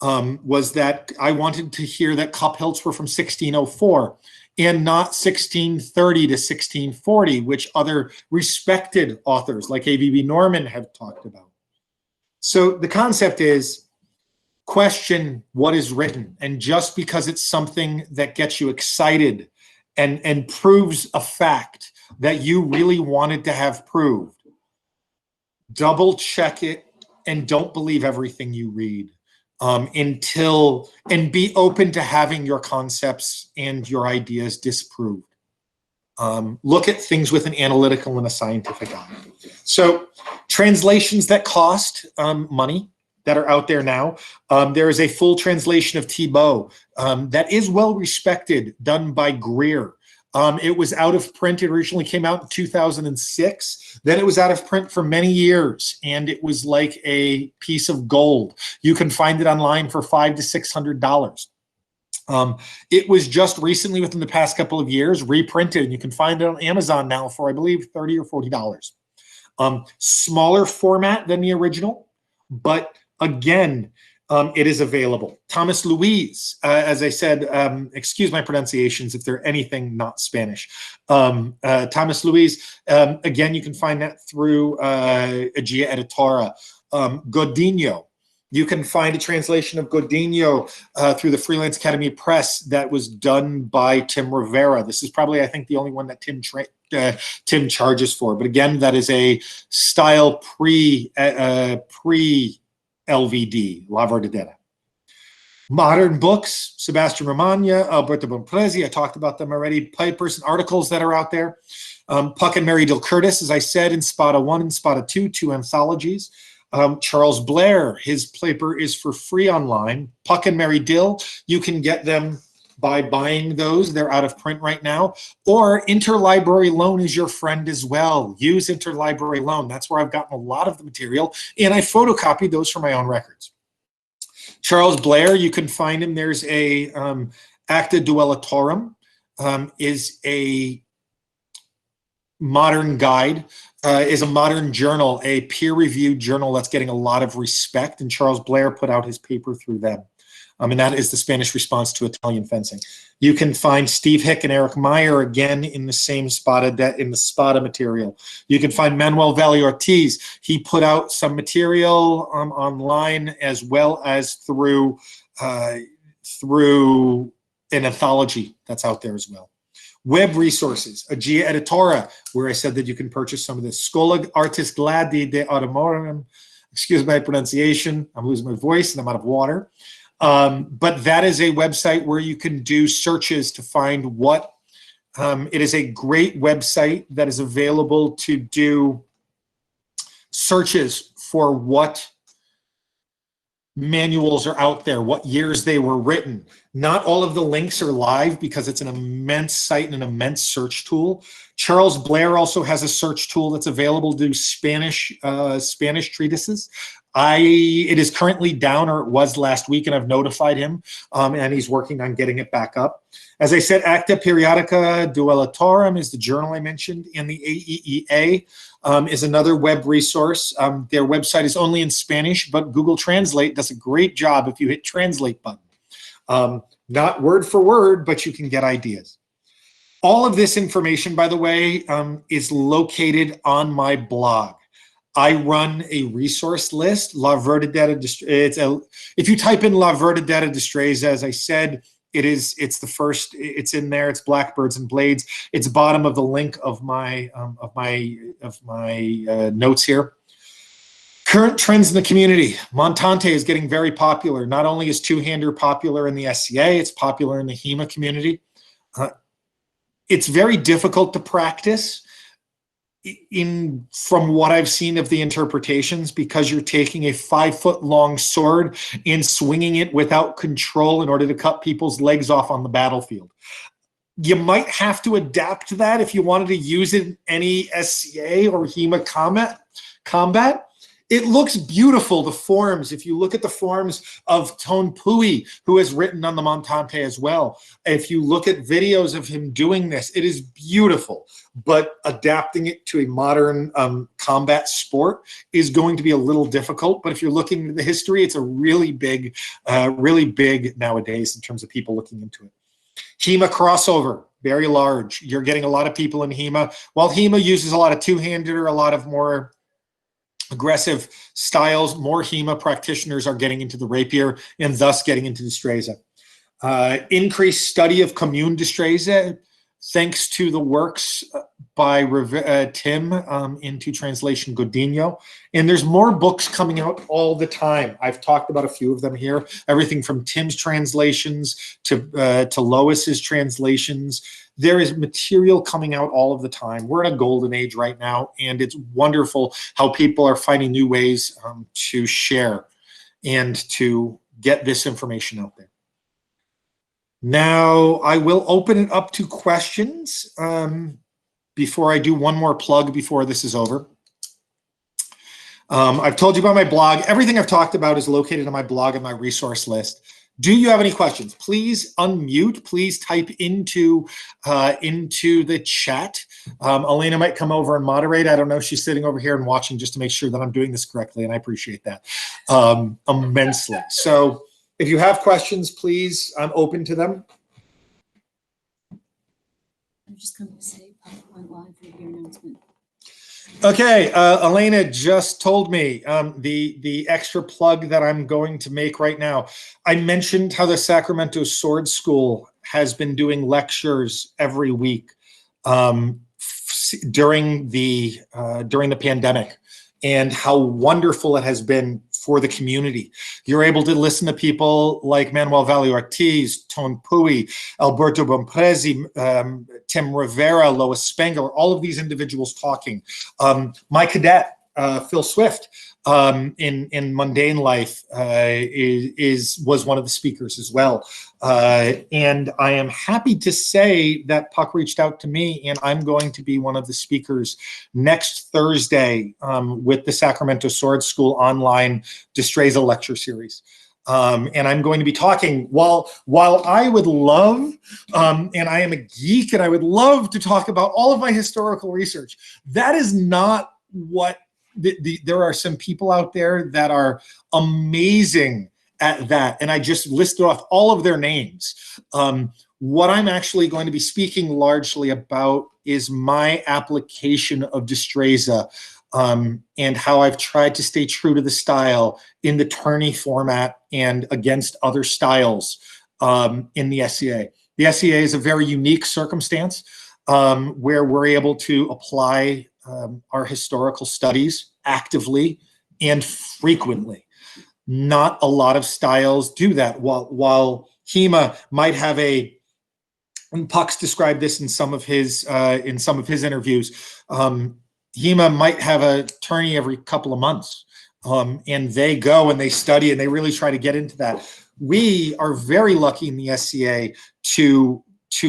was that I wanted to hear that cup hilts were from 1604 and not 1630 to 1640, which other respected authors like A.V.B. Norman have talked about. So the concept is question what is written. And just because it's something that gets you excited and proves a fact that you really wanted to have proved, double check it and don't believe everything you read and be open to having your concepts and your ideas disproved. Look at things with an analytical and a scientific eye. So translations that cost money that are out there now. There is a full translation of Thibaut that is well respected, done by Greer. It was out of print. It originally came out in 2006. Then it was out of print for many years, and it was like a piece of gold. You can find it online for $500 to $600. It was just recently, within the past couple of years, reprinted, and you can find it on Amazon now for, I believe, $30 or $40. Smaller format than the original, but again, it is available. Thomas Louise, as I said, excuse my pronunciations if they're anything not Spanish. Thomas Louise, again, you can find that through Agia Editora. Godinho, you can find a translation of Godinho through the Freelance Academy Press that was done by Tim Rivera. This is probably, I think, the only one that Tim charges for. But again, that is a style pre-LVD, La Verdadera. Modern books, Sebastian Romagna, Alberto Bonpresi, I talked about them already. Papers and articles that are out there. Puck and Mary Dill Curtis, as I said, in Spada 1 and Spada 2, two anthologies. Charles Blair, his paper is for free online. Puck and Mary Dill, you can get them by buying those. They're out of print right now. Or interlibrary loan is your friend as well. Use interlibrary loan. That's where I've gotten a lot of the material, and I photocopied those for my own records. Charles Blair, you can find him. There's a Acta Duellatorum, is a modern guide, is a modern journal, a peer-reviewed journal that's getting a lot of respect, and Charles Blair put out his paper through them. and that is the Spanish response to Italian fencing. You can find Steve Hick and Eric Meyer again in the same in the Spada material. You can find Manuel Valle Ortiz. He put out some material online as well as through an anthology that's out there as well. Web resources, Agia Editora, where I said that you can purchase some of this. Scola Artis Gladi de Automorum. Excuse my pronunciation. I'm losing my voice and I'm out of water. But that is a website where you can do searches to find what. It is a great website that is available to do searches for what manuals are out there, what years they were written. Not all of the links are live because it's an immense site and an immense search tool. Charles Blair also has a search tool that's available to do Spanish treatises. It is currently down, or it was last week, and I've notified him, and he's working on getting it back up. As I said, Acta Periodica Duellatorum is the journal I mentioned, and the AEEA is another web resource. Their website is only in Spanish, but Google Translate does a great job if you hit translate button. Not word for word, but you can get ideas. All of this information, by the way, is located on my blog. I run a resource list, La Verdadera Destreza. If you type in La Verdadera Destreza, as I said, it's the first, it's in there, it's Blackbirds and Blades. It's bottom of the link of my notes here. Current trends in the community. Montante is getting very popular. Not only is two-hander popular in the SCA, it's popular in the HEMA community. It's very difficult to practice from what I've seen of the interpretations, because you're taking a 5-foot-long sword and swinging it without control in order to cut people's legs off on the battlefield. You might have to adapt to that if you wanted to use it in any SCA or HEMA combat. It looks beautiful, the forms. If you look at the forms of Tone Pui, who has written on the Montante as well, if you look at videos of him doing this, it is beautiful. But adapting it to a modern combat sport is going to be a little difficult. But if you're looking at the history, it's a really big nowadays in terms of people looking into it. HEMA crossover, very large. You're getting a lot of people in HEMA. While HEMA uses a lot of two-handed or a lot of more aggressive styles, more HEMA practitioners are getting into the rapier and thus getting into Destreza. Increased study of commune Destreza, thanks to the works by Tim into translation Godinho. And there's more books coming out all the time. I've talked about a few of them here. Everything from Tim's translations to Lois's translations. There is material coming out all of the time. We're in a golden age right now, and it's wonderful how people are finding new ways to share and to get this information out there. Now, I will open it up to questions before I do one more plug before this is over. I've told you about my blog. Everything I've talked about is located on my blog and my resource list. Do you have any questions? Please unmute. Please type into the chat. Elena might come over and moderate. I don't know. She's sitting over here and watching just to make sure that I'm doing this correctly, and I appreciate that immensely. So if you have questions, please, I'm open to them. I'm just going to say Papa went live with your announcement. Okay, Elena just told me the extra plug that I'm going to make right now. I mentioned how the Sacramento Sword School has been doing lectures every week during the pandemic, and how wonderful it has been for the community. You're able to listen to people like Manuel Valle Ortiz, Tone Pui, Alberto Bompresi, Tim Rivera, Lois Spangler, all of these individuals talking. My cadet, Phil Swift, in Mundane Life was one of the speakers as well. And I am happy to say that Puck reached out to me, and I'm going to be one of the speakers next Thursday with the Sacramento Sword School online Destreza lecture series. And I'm going to be talking, while I would love, and I am a geek, and I would love to talk about all of my historical research, that is not what there are some people out there that are amazing at that. And I just listed off all of their names. What I'm actually going to be speaking largely about is my application of Destreza, and how I've tried to stay true to the style in the tourney format and against other styles in the SCA. The SCA is a very unique circumstance where we're able to apply our historical studies actively and frequently. Not a lot of styles do that. While Hema might have a, and Puck's described this in some of his interviews, Hema might have a tourney every couple of months, and they go and they study and they really try to get into that. We are very lucky in the SCA to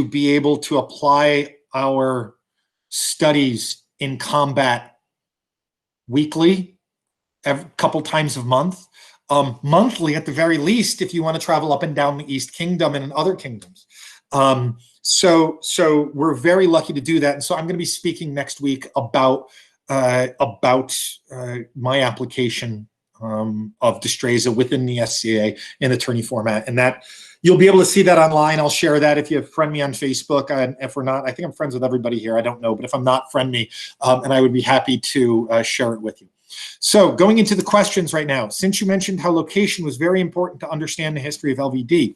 be able to apply our studies in combat weekly, a couple times a month, monthly at the very least, if you want to travel up and down the East Kingdom and in other kingdoms. So we're very lucky to do that. And so I'm going to be speaking next week about my application of Destreza within the SCA in the tourney format. And that you'll be able to see that online. I'll share that if you friend me on Facebook. And if we're not, I think I'm friends with everybody here. I don't know, but if I'm not, friend me, and I would be happy to share it with you. So going into the questions right now, since you mentioned how location was very important to understand the history of LVD,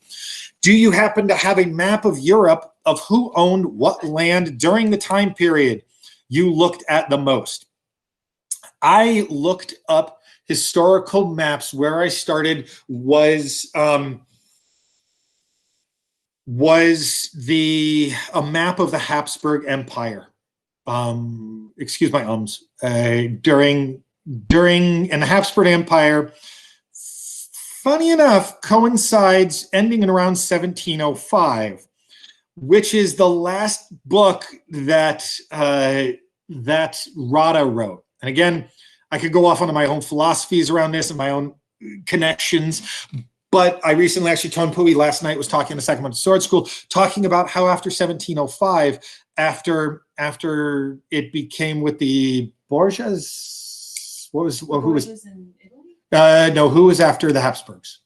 do you happen to have a map of Europe of who owned what land during the time period you looked at the most? I looked up historical maps. Where I started was a map of the Habsburg Empire. Excuse my ums. During and the Habsburg Empire, funny enough, coincides ending in around 1705, which is the last book that Rana wrote. And again, I could go off onto my own philosophies around this and my own connections, but I recently actually, Tone Pui last night was talking in the Sacramento Sword School, talking about how after 1705, after it became with the Borgias, who was in Italy? No, who was after the Habsburgs?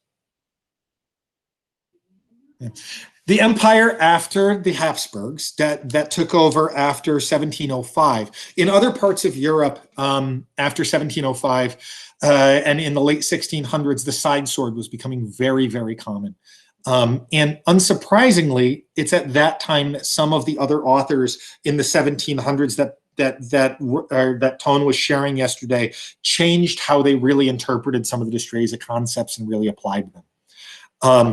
Yeah. The empire after the Habsburgs that took over after 1705. In other parts of Europe, after 1705 and in the late 1600s, the side sword was becoming very, very common. And unsurprisingly, it's at that time that some of the other authors in the 1700s that Tone was sharing yesterday changed how they really interpreted some of the Destreza concepts and really applied them.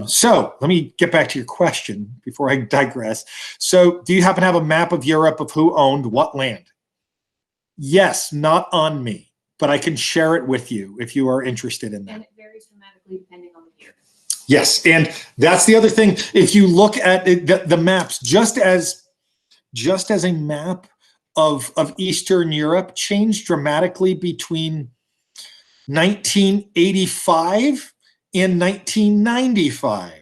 So let me get back to your question before I digress. So do you happen to have a map of Europe of who owned what land? Yes, not on me, but I can share it with you if you are interested in that. And it varies dramatically depending on the year. Yes, and that's the other thing. If you look at the maps, just as a map of Eastern Europe changed dramatically between 1985 in 1995.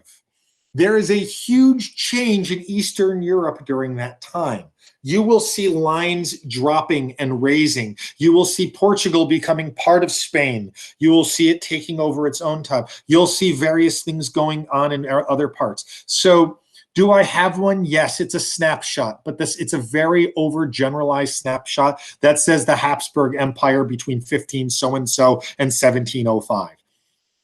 There is a huge change in Eastern Europe during that time. You will see lines dropping and raising. You will see Portugal becoming part of Spain. You will see it taking over its own time. You'll see various things going on in other parts. So do I have one? Yes, it's a snapshot, but it's a very overgeneralized snapshot that says the Habsburg Empire between 15 so-and-so and 1705.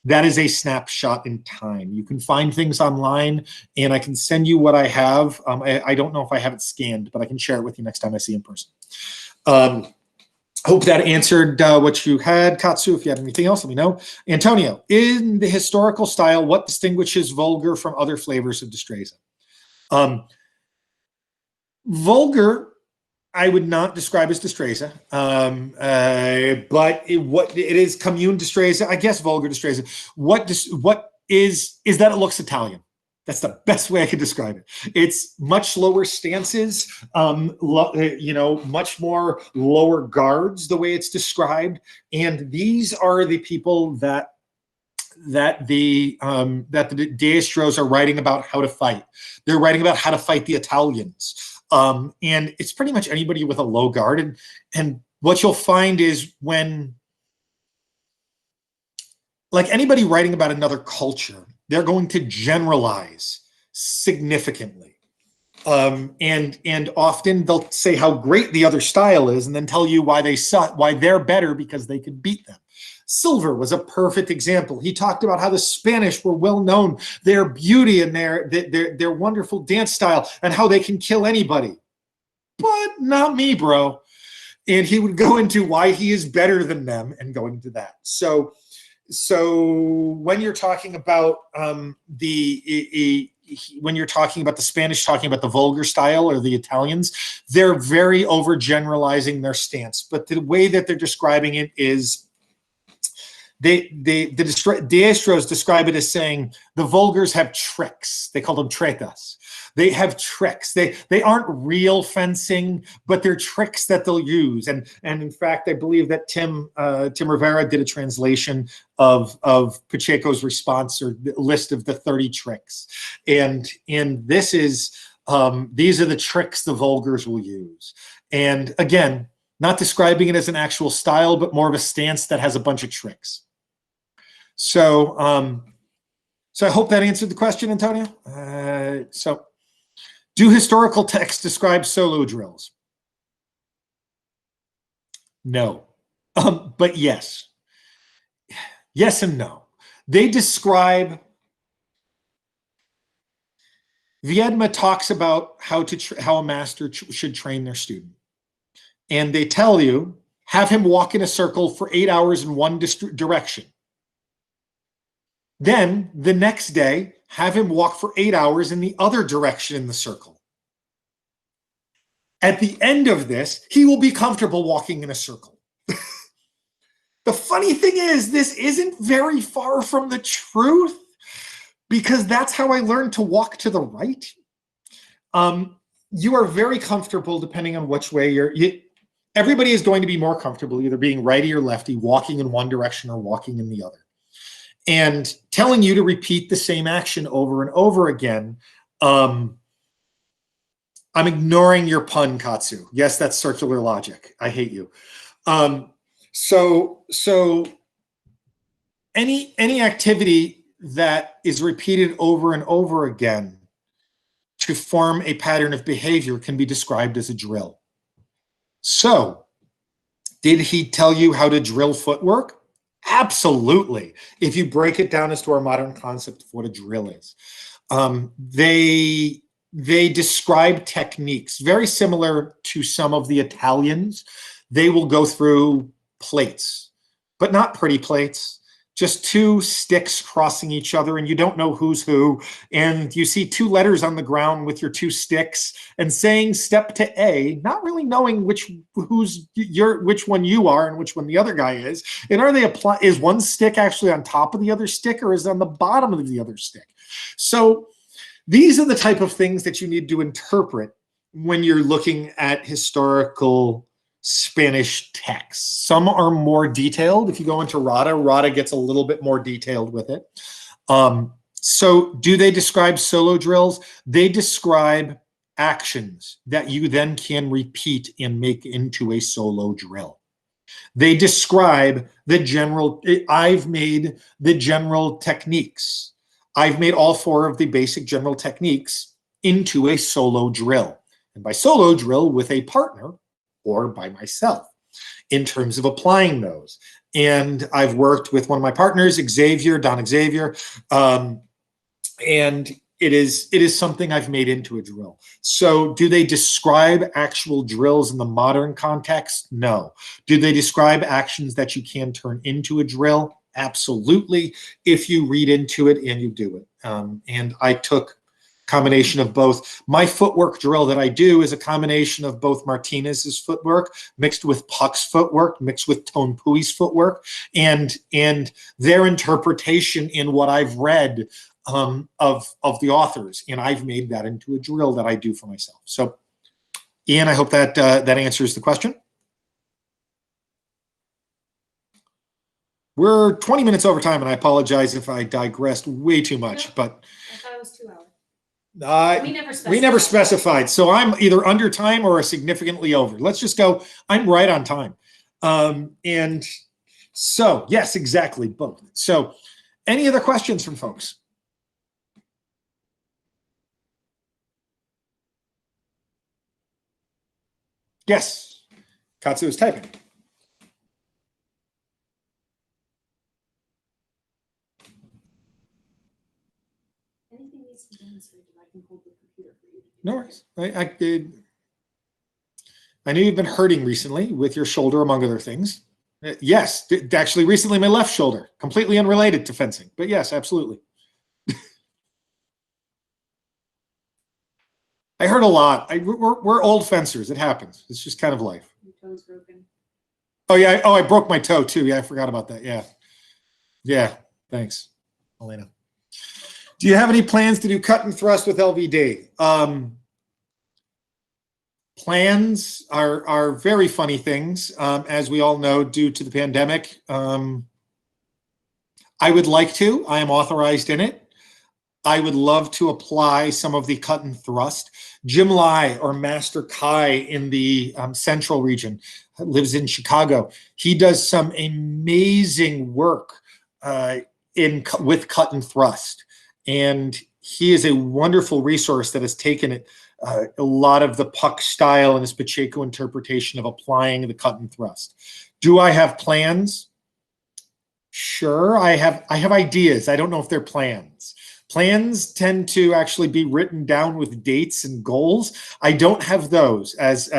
That is a snapshot in time. You can find things online, and I can send you what I have. I don't know if I have it scanned, but I can share it with you next time I see you in person. Hope that answered what you had. Katsu, if you had anything else, let me know. Antonio, in the historical style, what distinguishes vulgar from other flavors of Destreza? Vulgar, I would not describe as Destreza, but it is commune Destreza, I guess vulgar Destreza. What is that it looks Italian. That's the best way I could describe it. It's much slower stances, much more lower guards, the way it's described. And these are the people that the Deistros are writing about how to fight. They're writing about how to fight the Italians. And it's pretty much anybody with a low guard. And what you'll find is when like anybody writing about another culture, they're going to generalize significantly. And often they'll say how great the other style is and then tell you why they suck, why they're better because they could beat them. Silver was a perfect example. He talked about how the Spanish were well known, their beauty and their wonderful dance style and how they can kill anybody. But not me, bro. And he would go into why he is better than them and go into that. So when you're talking about when you're talking about the Spanish, talking about the vulgar style, or the Italians, they're very overgeneralizing their stance. But the way that they're describing it is, the Diestros describe it as saying the vulgars have tricks. They call them tretas. They have tricks. They aren't real fencing, but they're tricks that they'll use. And in fact, I believe that Tim Rivera did a translation of Pacheco's response, or the list of the 30 tricks. And this is these are the tricks the vulgars will use. And again, not describing it as an actual style, but more of a stance that has a bunch of tricks. So I hope that answered the question, Antonio. So do historical texts describe solo drills? No, but yes. Yes and no. They describe, Viedma talks about how a master should train their student. And they tell you, have him walk in a circle for 8 hours in one direction. Then the next day, have him walk for 8 hours in the other direction in the circle. At the end of this, he will be comfortable walking in a circle. The funny thing is, this isn't very far from the truth, because that's how I learned to walk to the right. You are very comfortable depending on which way everybody is going to be more comfortable either being righty or lefty, walking in one direction or walking in the other. And telling you to repeat the same action over and over again. I'm ignoring your pun, Katsu. Yes, that's circular logic. I hate you. So any activity that is repeated over and over again to form a pattern of behavior can be described as a drill. So, did he tell you how to drill footwork? Absolutely. If you break it down as to our modern concept of what a drill is. They describe techniques very similar to some of the Italians. They will go through plates, but not pretty plates. Just two sticks crossing each other, and you don't know who's who. And you see two letters on the ground with your two sticks and saying step to A, not really knowing which one you are and which one the other guy is. And is one stick actually on top of the other stick, or is it on the bottom of the other stick? So these are the type of things that you need to interpret when you're looking at historical Spanish texts. Some are more detailed. If you go into Rana gets a little bit more detailed with it. So do they describe solo drills? They describe actions that you then can repeat and make into a solo drill. They describe the general, I've made the general techniques. I've made all 4 of the basic general techniques into a solo drill. And by solo drill, with a partner, or by myself in terms of applying those. And I've worked with one of my partners, Don Xavier, and it is something I've made into a drill. So do they describe actual drills in the modern context? No. Do they describe actions that you can turn into a drill? Absolutely, if you read into it and you do it. And I took combination of both. My footwork drill that I do is a combination of both Martinez's footwork mixed with Puck's footwork, mixed with Tone Pui's footwork, and their interpretation in what I've read of the authors, and I've made that into a drill that I do for myself. So, Ian, I hope that that answers the question. We're 20 minutes over time, and I apologize if I digressed way too much, No, but I thought it was 2 hours. We never specified. So I'm either under time or significantly over. Let's just go, I'm right on time. And So yes, exactly, both. So any other questions from folks? Yes, Katsu is typing. Anything needs to be demonstrated, I can hold the computer for you. No worries. I know you've been hurting recently with your shoulder, among other things. Yes, actually recently my left shoulder, completely unrelated to fencing, but yes, absolutely. I hurt a lot. We're old fencers. It happens. It's just kind of life. Your toe's broken. Oh yeah. Oh, I broke my toe too. Yeah, I forgot about that. Yeah. Yeah. Thanks, Elena. Do you have any plans to do cut and thrust with LVD? Plans are very funny things, as we all know, due to the pandemic. I would like to. I am authorized in it. I would love to apply some of the cut and thrust. Jim Lai, or Master Kai in the central region, lives in Chicago. He does some amazing work with cut and thrust. And he is a wonderful resource that has taken it a lot of the puck style and his Pacheco interpretation of applying the cut and thrust. Do I have plans? Sure, I have ideas. I don't know if they're plans. Plans tend to actually be written down with dates and goals. I don't have those, as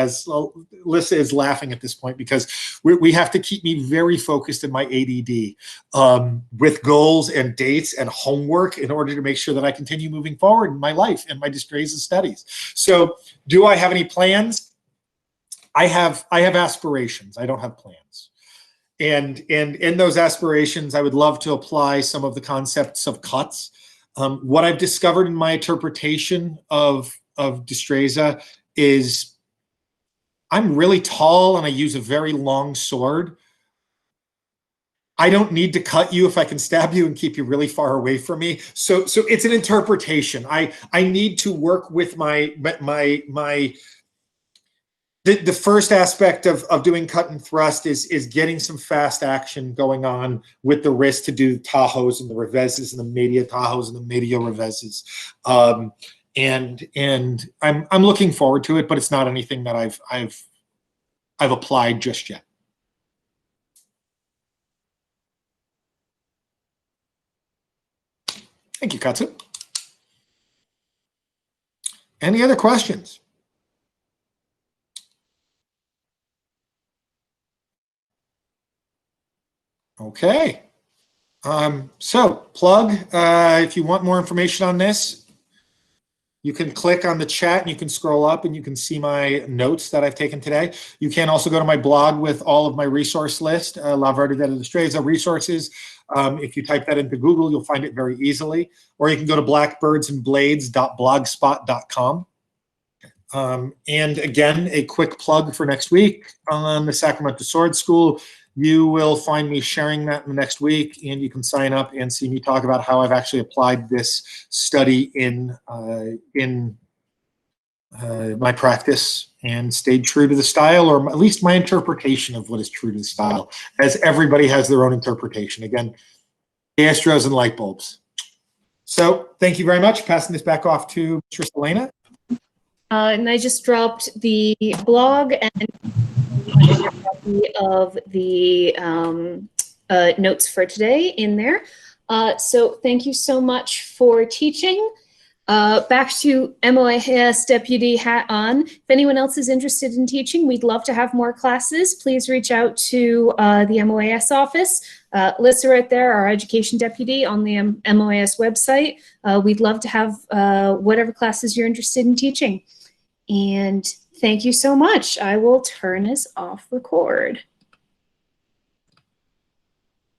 Lissa is laughing at this point, because we have to keep me very focused in my ADD with goals and dates and homework in order to make sure that I continue moving forward in my life and my Destreza studies. So do I have any plans? I have aspirations. I don't have plans. And in those aspirations, I would love to apply some of the concepts of cuts. What I've discovered in my interpretation of Destreza is I'm really tall and I use a very long sword. I don't need to cut you if I can stab you and keep you really far away from me. So it's an interpretation. I need to work with the first aspect of doing cut and thrust is getting some fast action going on with the wrist to do Tahos and the reveses and the media Tahos and the media reveses. And I'm looking forward to it, but it's not anything that I've applied just yet. Thank you, Katsu. Any other questions? Okay. So plug, if you want more information on this, you can click on the chat and you can scroll up and you can see my notes that I've taken today. You can also go to my blog with all of my resource list, La Verdadera Destreza resources. If you type that into Google, you'll find it very easily. Or you can go to blackbirdsandblades.blogspot.com. And again, a quick plug for next week on the Sacramento Sword School. You will find me sharing that in the next week, and you can sign up and see me talk about how I've actually applied this study in my practice and stayed true to the style, or at least my interpretation of what is true to the style, as everybody has their own interpretation. Again, astros and light bulbs. So thank you very much. Passing this back off to Mistress Elena. And I just dropped the blog and a copy of the notes for today in there. So thank you so much for teaching. Back to MOAS deputy hat on. If anyone else is interested in teaching, we'd love to have more classes. Please reach out to the MOAS office. Lissa right there, our education deputy on the MOAS website. We'd love to have whatever classes you're interested in teaching. And thank you so much. I will turn this off record.